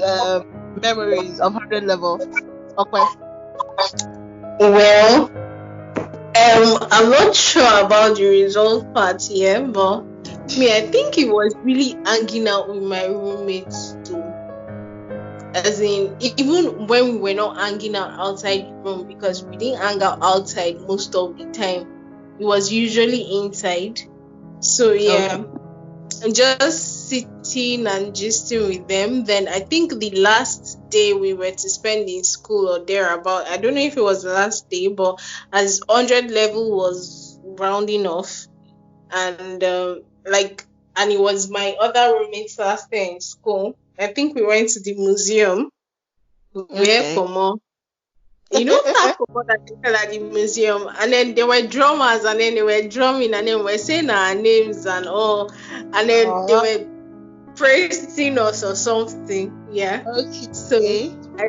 memories of 100 level? Okay. Well, I'm not sure about the result part here, but me, I think it was really hanging out with my roommates too. As in, even when we were not hanging out outside the room, because we didn't hang out outside most of the time, it was usually inside. So yeah, and just sitting and gisting with them. Then I think the last day we were to spend in school or thereabout, I don't know if it was the last day, but as 100 level was rounding off, and and it was my other roommate's last day in school. I think we went to the museum. Where Okay. for more? You know that for more that they tell at the museum, and then there were drummers, and then they were drumming, and then we were saying our names and all, and then they were praising us or something. Yeah. Okay. So I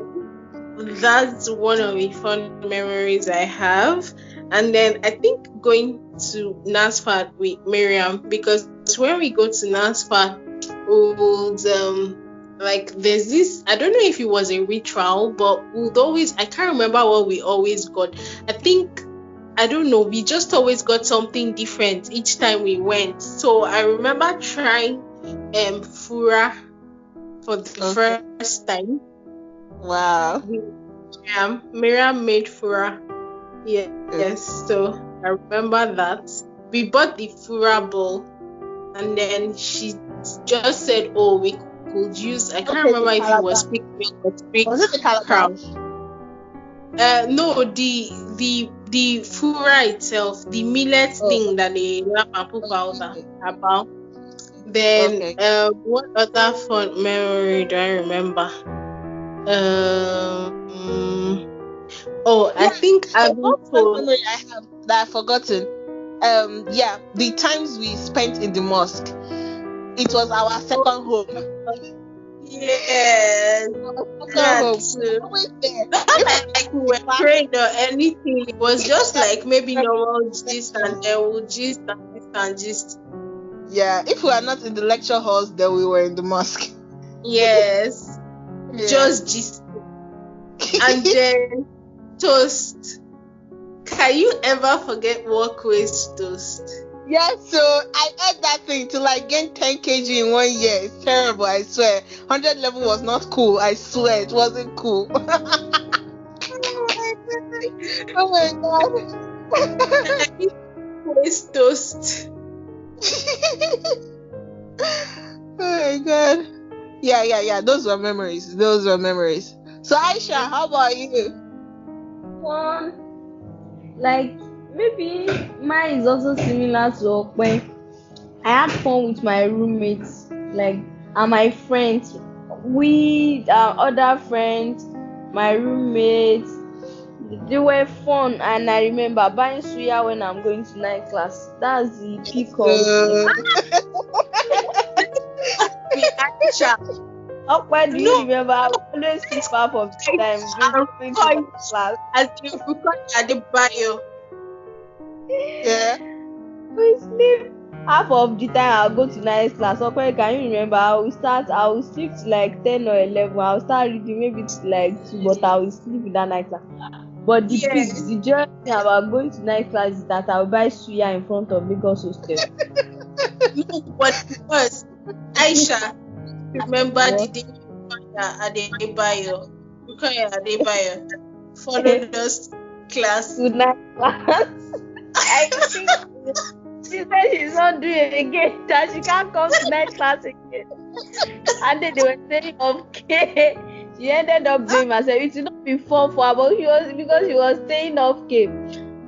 think that's one of the fun memories I have. And then I think going to NASFAT with Miriam, because when we go to NASFAT, we would like there's this, I don't know if it was a ritual, but we would always, I can't remember what we always got. I think, I don't know, we just always got something different each time we went. So I remember trying fura for the first time. Wow. Miriam made fura. Yes, so I remember that. We bought the fura bowl, and then she just said, oh, we could use, I can't remember if it was big milk or big Was it the calabash? No, the fura itself, the millet thing that they wrap and put powder about. Then what other fun memory do I remember? I think one memory I have that I've forgotten. The times we spent in the mosque. It was our second home. Yes. That's always there. Not like we were praying or anything. It was just like maybe normal gist, and then we'll gist and gist. Yeah, if we are not in the lecture halls, then we were in the mosque. Yes. Yeah. Just gist. And then toast. Can you ever forget walkways toast? Yeah, so I ate that thing till I gained 10 kg in 1 year. It's terrible, I swear. 100 level was not cool. I swear it wasn't cool. Oh my god. Walkways toast. Oh my god. Yeah. Those were memories. So Aisha, how about you? Like maybe mine is also similar to Okwe. I had fun with my roommates, like, and my friends. We other friends, my roommates, they were fun, and I remember buying suya when I'm going to night class. That's the peak of Okwe, do you remember? I would always sleep half of the time going to class. As you forgot at the bio. Yeah. We sleep half of the time. I'll go to night class. Okay, can you remember? I will sleep to like 10 or 11. I'll start reading maybe to like 2, but I will sleep in that night class. But the joy about going to night class is that I will buy suya in front of Lagos Hostel. No, but because Aisha, remember the day at the bio? Followed us class. Good night class. I think she said she's not doing it again, that she can't come to night class again. And then they were saying okay. She ended up blaming herself. It should not be fun for her, but because she was staying off Cape.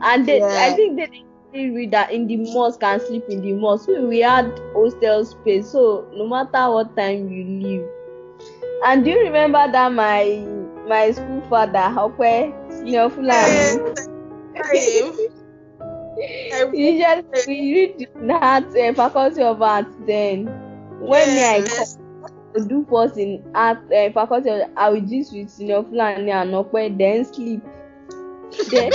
And then I think they didn't read that in the mosque and sleep in the mosque. We had hostel space, so no matter what time you leave, And do you remember that my school father, Hokwe, senior Fulani? Time. Usually we read in art, faculty of arts then. When me I come Yes. to do first in art, faculty of, I will just with senior Fulani and Okwe, then sleep. Then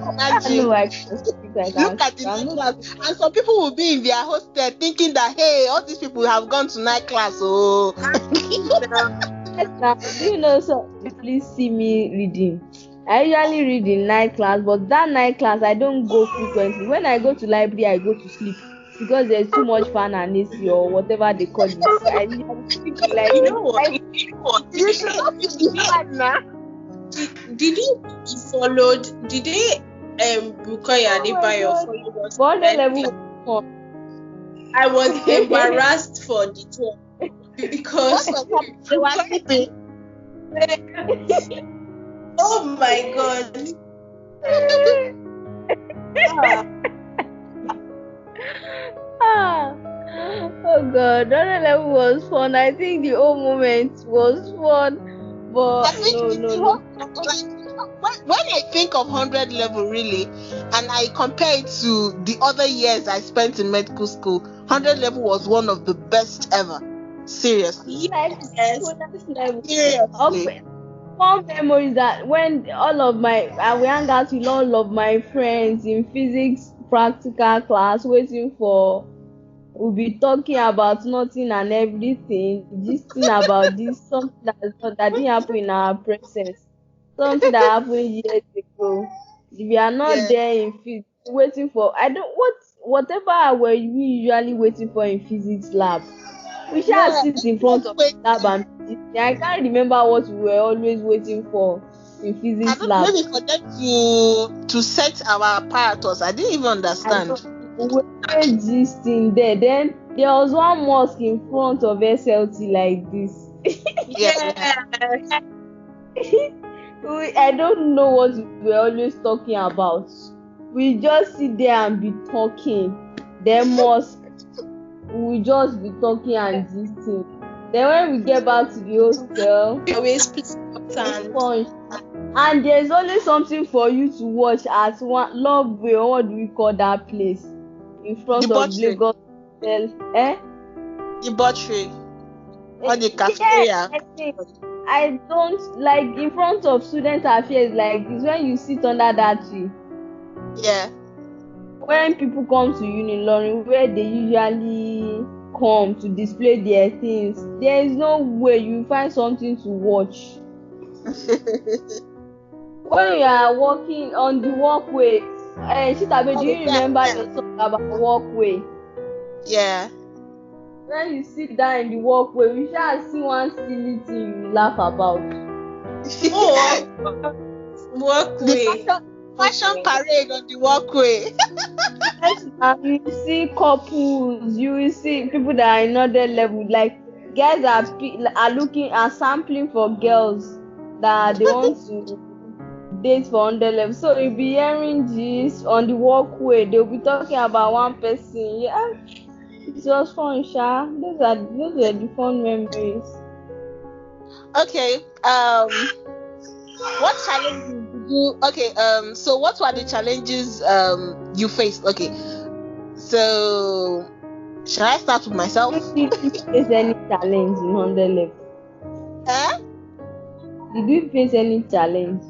I Imagine. know I can sleep, I can Look at the sleep. I'm night not class, and some people will be in their hostel thinking that hey, all these people have gone to night class. Oh, now. Do you know some usually see me reading? I usually read in night class, but that night class I don't go frequently. When I go to library, I go to sleep because there's too much fan and AC or whatever they call it. I usually sleep in You library. know what? you should not be glad now. Did you followed? Did they Bukoya Oh my Adebayo God. follow us? But on the Right? level one. I was embarrassed for the two What because was happening? They were sleeping. oh my god. Ah. Oh God, another level was fun. I think the whole moment was fun, I but think no. when I think of 100 level really, and I compare it to the other years I spent in medical school, 100 level was one of the best ever. Seriously. Like Yes. bonus level. Seriously. Okay. Fun memories that when all of my I will hang out with all of my friends in physics practical class, waiting for. We'll be talking about nothing and everything, gisting about this something that didn't happen in our presence, something that happened years ago. We are not Yeah. there in physics waiting for whatever were we usually waiting for in physics lab. We shall Yeah. sit in front of the lab and be gisting. I can't remember what we were always waiting for in I physics don't lab. maybe for them to set our apparatus. I didn't even understand. We were gisting there. Then there was one mosque in front of SLT like this. Yeah. I don't know what we're always talking about. We just sit there and be talking. Then mosque, we just be talking and gisting. Then when we get back to the hostel, Always please it's and fun. And there's always something for you to watch at one love way, or what do we call that place? In front of Debauchery. Lagos Hotel. Debauchery. Or the Yeah, cafeteria. I think I don't like in front of student affairs like this when you sit under that tree. Yeah. When people come to Unilorin where they usually come to display their things, there is no way you find something to watch. When you are walking on the walkway, Chitabe, do you remember your song about walkway? Yeah. When you sit down in the walkway, we shall see one silly thing you laugh about. oh walkway. The fashion parade on the walkway. Yes, and you will see couples, you will see people that are in another level. Like guys are looking are sampling for girls that they want to date for on the level. So you'll be hearing this on the walkway. They'll be talking about one person. Yeah, it was fun, Sha. Those are the fun memories. Okay. What challenges did you? Okay. So what were the challenges you faced? Okay. So should I start with myself? Did you face any challenge in 100 level? Did you face any challenge?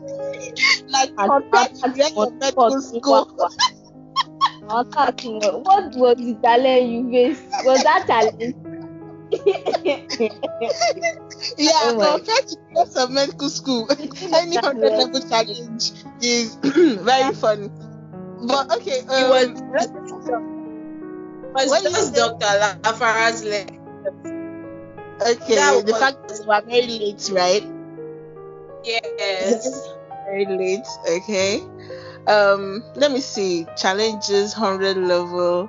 Like compared to the rest of medical school. What was the challenge you faced? Was that challenge? Yeah, Oh my compared to the rest of medical school, any 100 level challenge is very funny. But okay, It was what you just say? Dr. Lafara's lecture. Okay, That the was- fact that you were very late, right? Yes. Very late. Okay. Let me see. Challenges 100 level.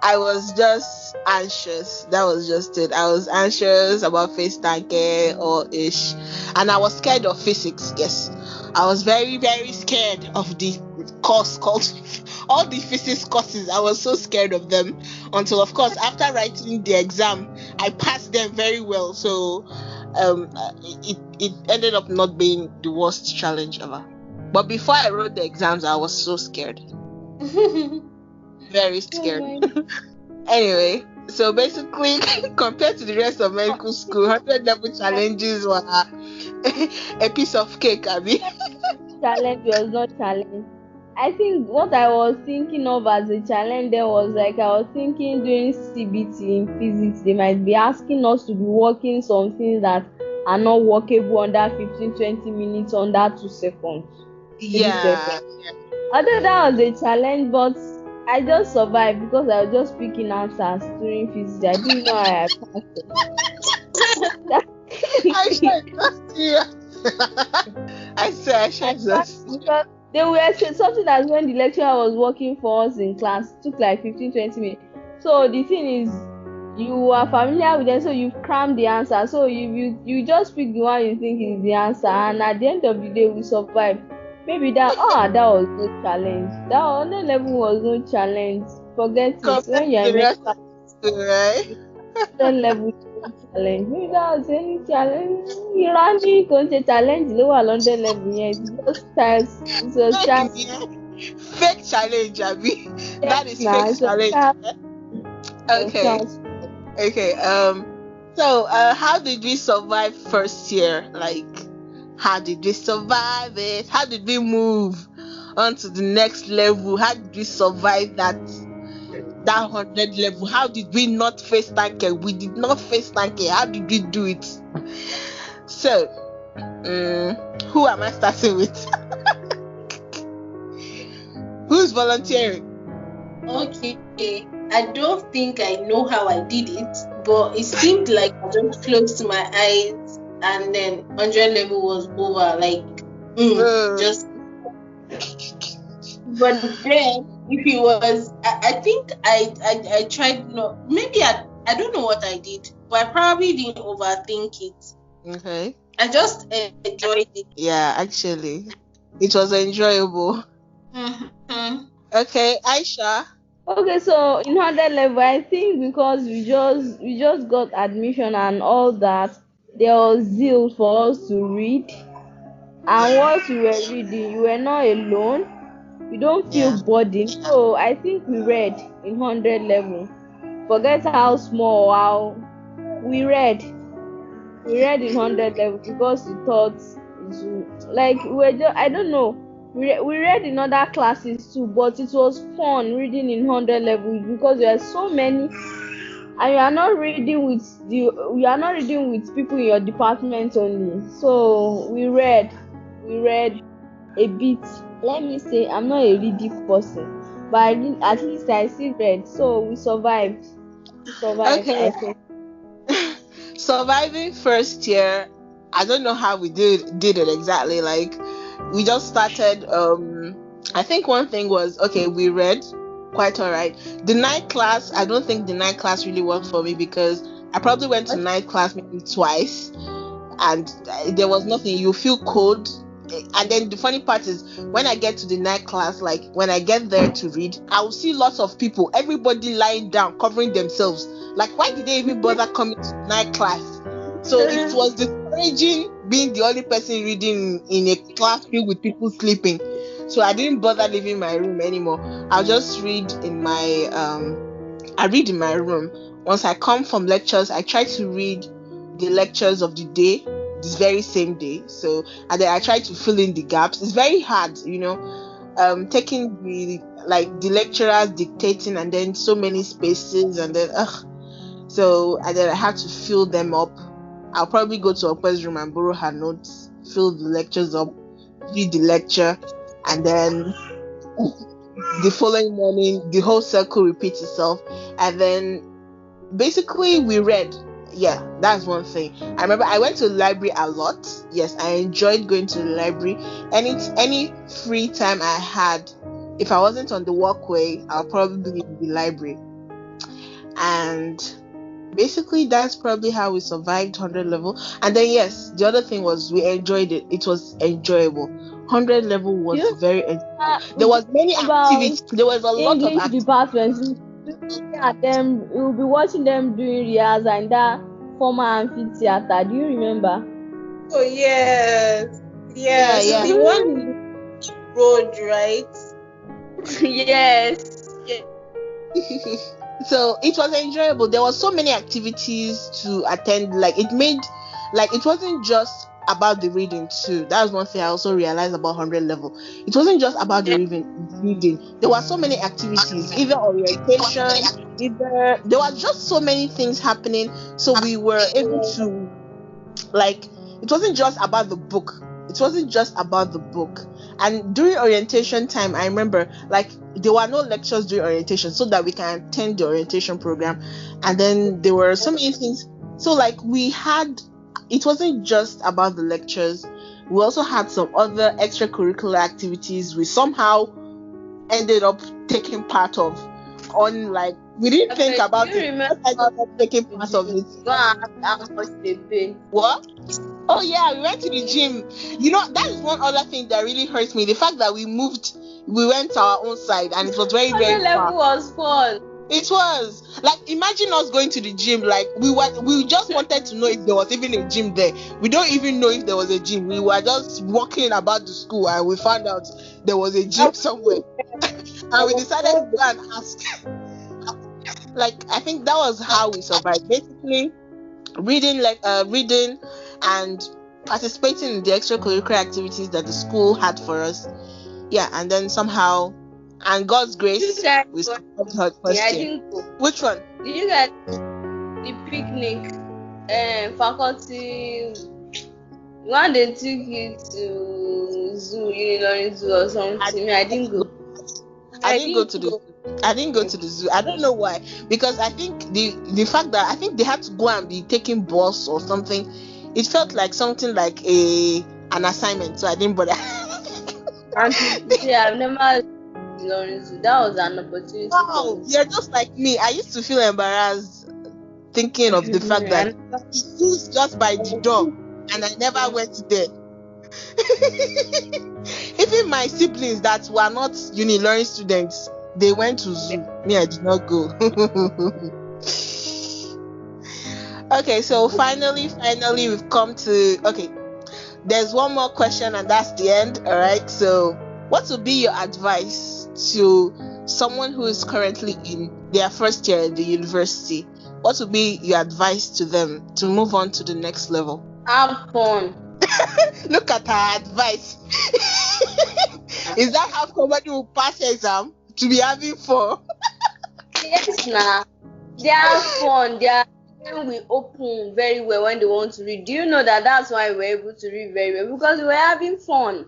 I was just anxious. That was just it. I was anxious about face tanke or ish, and I was scared of physics. Yes, I was very, very scared of the course called all the physics courses. I was so scared of them until, of course, after writing the exam, I passed them very well. So it ended up not being the worst challenge ever. But before I wrote the exams, I was so scared, very Oh scared. my. Anyway, so basically, compared to the rest of medical school, 100 level challenges were a piece of cake, Abby. Challenge was not challenge. I think what I was thinking of as a challenge there was like I was thinking during CBT in physics they might be asking us to be working some things that are not workable under 15-20 minutes under 2 seconds. Maybe Yeah, seconds. I thought that was a challenge, but I just survived because I was just picking answers during physics. I didn't know I passed I it. should exhaust you. I say I should I passed exhaust you. because they were saying something that when the lecturer was working for us in class took like 15-20 minutes. So the thing is you are familiar with them, so you've crammed the answer. So you just pick the one you think is the answer, and at the end of the day we survived. Maybe that was no challenge. That on the level was no challenge. Forget it. Compared When to you're the in rest of the school, right? that level is no challenge. Maybe that was any challenge. Irani kò ń ṣe challenge ló wà London level yẹn. It's just child. It's a child. Fake, yeah. Fake challenge, Abby. That Yes, is now fake it's a challenge. child. Okay. Child. Okay. So, how did we survive first year? Like, how did we survive it? How did we move on to the next level? How did we survive that 100 level? How did we not face tanker? We did not face tanker. How did we do it? So, who am I starting with? Who's volunteering? Okay, I don't think I know how I did it, but it seemed like I just closed my eyes and then 100 level was over. Like, just. But then, if it was, I think I tried. No, maybe I don't know what I did, but I probably didn't overthink it. Okay. I just enjoyed it. Yeah, actually, it was enjoyable. Mm-hmm. Okay, Aisha. Okay, so in 100 level, I think because we just got admission and all that, there was zeal for us to read. And what we were reading, you were not alone. You don't feel Yeah. burdened. So I think we read in 100 level. Forget how small or how we read. We read in 100 level because we thought like I don't know. We read in other classes too, but it was fun reading in 100 level because there are so many, and you are not reading with people in your department only. So we read a bit. Let me say I'm not a reading person, but at least I still read. So we survived. Okay. I think. Surviving first year, I don't know how we did it exactly. Like, we just started. I think one thing was, okay, we read quite alright. The night class, I don't think the night class really worked for me because I probably went to night class maybe twice, and there was nothing. You feel cold. And then the funny part is when I get to the night class, like when I get there to read, I will see lots of people, everybody lying down, covering themselves. Like, why did they even bother coming to night class? So it was discouraging being the only person reading in a class filled with people sleeping. So I didn't bother leaving my room anymore. I'll just read in my I read in my room. Once I come from lectures, I try to read the lectures of the day, this very same day. So, and then I try to fill in the gaps. It's very hard, taking the lecturers dictating and then so many spaces and then so and then I have to fill them up. I'll probably go to Okwe's room and borrow her notes, fill the lectures up, read the lecture, and then the following morning the whole circle repeats itself, and then basically we read. Yeah, that's one thing. I remember I went to the library a lot. Yes, I enjoyed going to the library. Any free time I had, if I wasn't on the walkway, I'll probably be in the library. And basically that's probably how we survived 100 level. And then yes, the other thing was we enjoyed it. It was enjoyable. 100 level was very there was many activities. There was a lot of English departments. At them, you'll be watching them doing rehearsal and that former amphitheater. Do you remember? Oh yes, yes. Yeah. The one in the road, right? Yes. So it was enjoyable. There were so many activities to attend. It wasn't just about the reading too. That was one thing I also realized about 100 level. It wasn't just about the reading. There were so many activities, either orientation, either there was just so many things happening. So we were able to it wasn't just about the book. It wasn't just about the book. And during orientation time, I remember there were no lectures during orientation so that we can attend the orientation program. And then there were so many things. So it wasn't just about the lectures. We also had some other extracurricular activities we somehow ended up taking part of we didn't think about Do you it. remember Just ended up taking part of it. Go and ask how much they pay. What? Oh yeah, we went to the gym. That is one other thing that really hurts me. The fact that we went to our own side and it was very, very level far. was fun. It was imagine us going to the gym. We just wanted to know if there was even a gym there. We don't even know if there was a gym. We were just walking about the school and we found out there was a gym somewhere. And we decided to go and ask. I think that was how we survived. Basically, reading and participating in the extracurricular activities that the school had for us. Yeah, and then somehow, and God's grace, we solved her question. I didn't go. Which one? Did you get the picnic? Faculty. One they took you to zoo, Unilorin Zoo or something. I didn't go. I didn't go to the zoo. I don't know why. Because I think the fact that I think they had to go and be taking bus or something, it felt like something like an assignment. So I didn't bother. I've never Unilorin Zoo. That was an opportunity. Wow, you're just like me. I used to feel embarrassed thinking of the fact that the zoo's just by the door and I never went there. Even my siblings that were not Unilorin students, they went to zoo. Me, I did not go. Okay, so finally we've come to there's one more question and that's the end. All right, so what would be your advice to someone who is currently in their first year in the university? What would be your advice to them to move on to the next level? Have fun. Look at her advice. Is that how somebody will pass exam? To be having fun? Yes, nah. They have fun. Their brain will open very well when they want to read. Do you know that that's why we're able to read very well? Because we were having fun.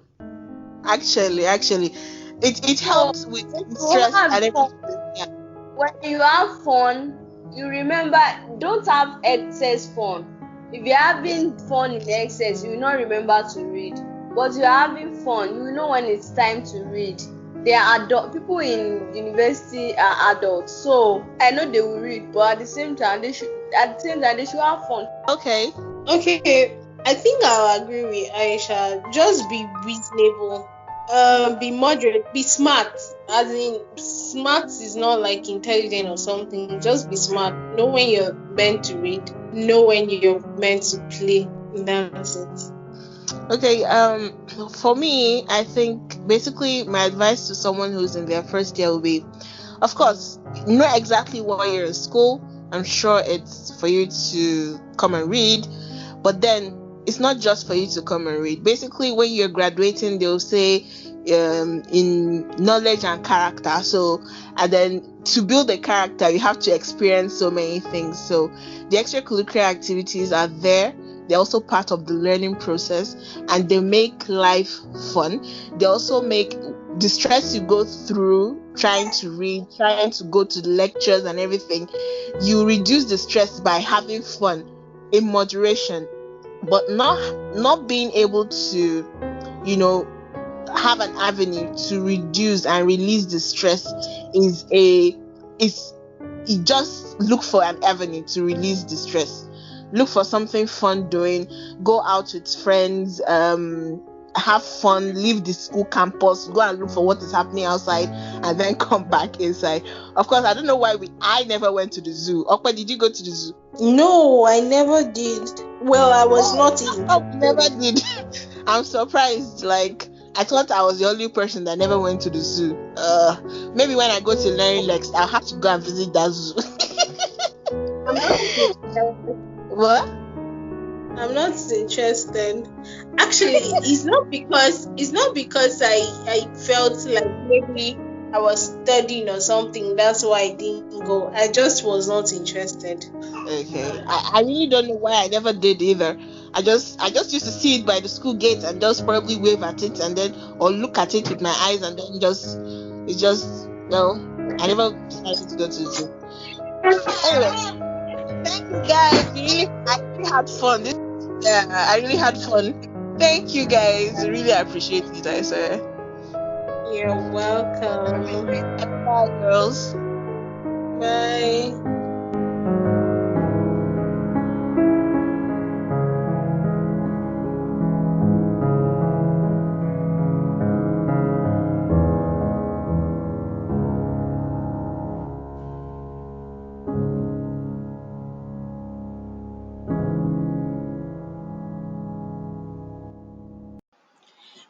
Actually, it helps with stress and everything. Yeah. When you have fun, you remember, don't have excess fun. If you're having fun in excess, you will not remember to read. But you're having fun, you will know when it's time to read. They are adult people in university are adults, so I know they will read, but at the same time they should have fun. Okay. I think I'll agree with Aisha. Just be reasonable. Be moderate, be smart. As in, smart is not like intelligent or something. Just be smart. Know when you're meant to read. Know when you're meant to play. That's it. Okay. For me, I think basically my advice to someone who's in their first year will be, of course, know exactly why you're in school. I'm sure it's for you to come and read, but then it's not just for you to come and read. Basically, when you're graduating, they'll say in knowledge and character. So, and then to build a character, you have to experience so many things. So the extracurricular activities are there. They're also part of the learning process and they make life fun. They also make the stress you go through trying to read, trying to go to the lectures and everything. You reduce the stress by having fun in moderation, but not being able to, have an avenue to reduce and release the stress just look for an avenue to release the stress. Look for something fun doing. Go out with friends. have fun, leave the school campus, go and look for what is happening outside, and then come back inside. Of course, I don't know why I never went to the zoo. Okpa, did you go to the zoo? No, I never did. Well, I was not Oh, we never interested. did. I'm surprised. Like, I thought I was the only person that never went to the zoo. Maybe when I go to Learning Lex, I'll have to go and visit that zoo. I'm not interested. What? I'm not interested. Actually, it's not because I felt like maybe I was studying or something. That's why I didn't go. I just was not interested. Okay. I really don't know why I never did either. I just used to see it by the school gate and just probably wave at it and then or look at it with my eyes and then it's just I never decided to go to the zoo. Anyway, thank you guys. I really had fun. I really had fun. Thank you guys. Really appreciate it, I say. You're welcome. Bye, girls. Bye.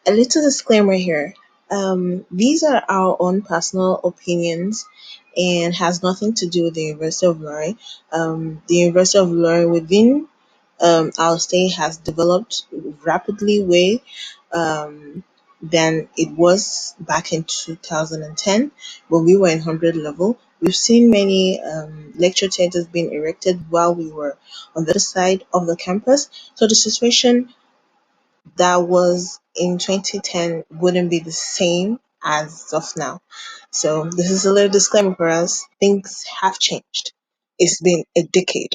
A little disclaimer here. These are our own personal opinions and has nothing to do with the University of Lorraine. The University of Lorraine within our state has developed rapidly way than it was back in 2010 when we were in 100 level. We've seen many lecture centers being erected while we were on the other side of the campus. So the situation that was in 2010 wouldn't be the same as of now. So this is a little disclaimer for us. Things have changed. It's been a decade.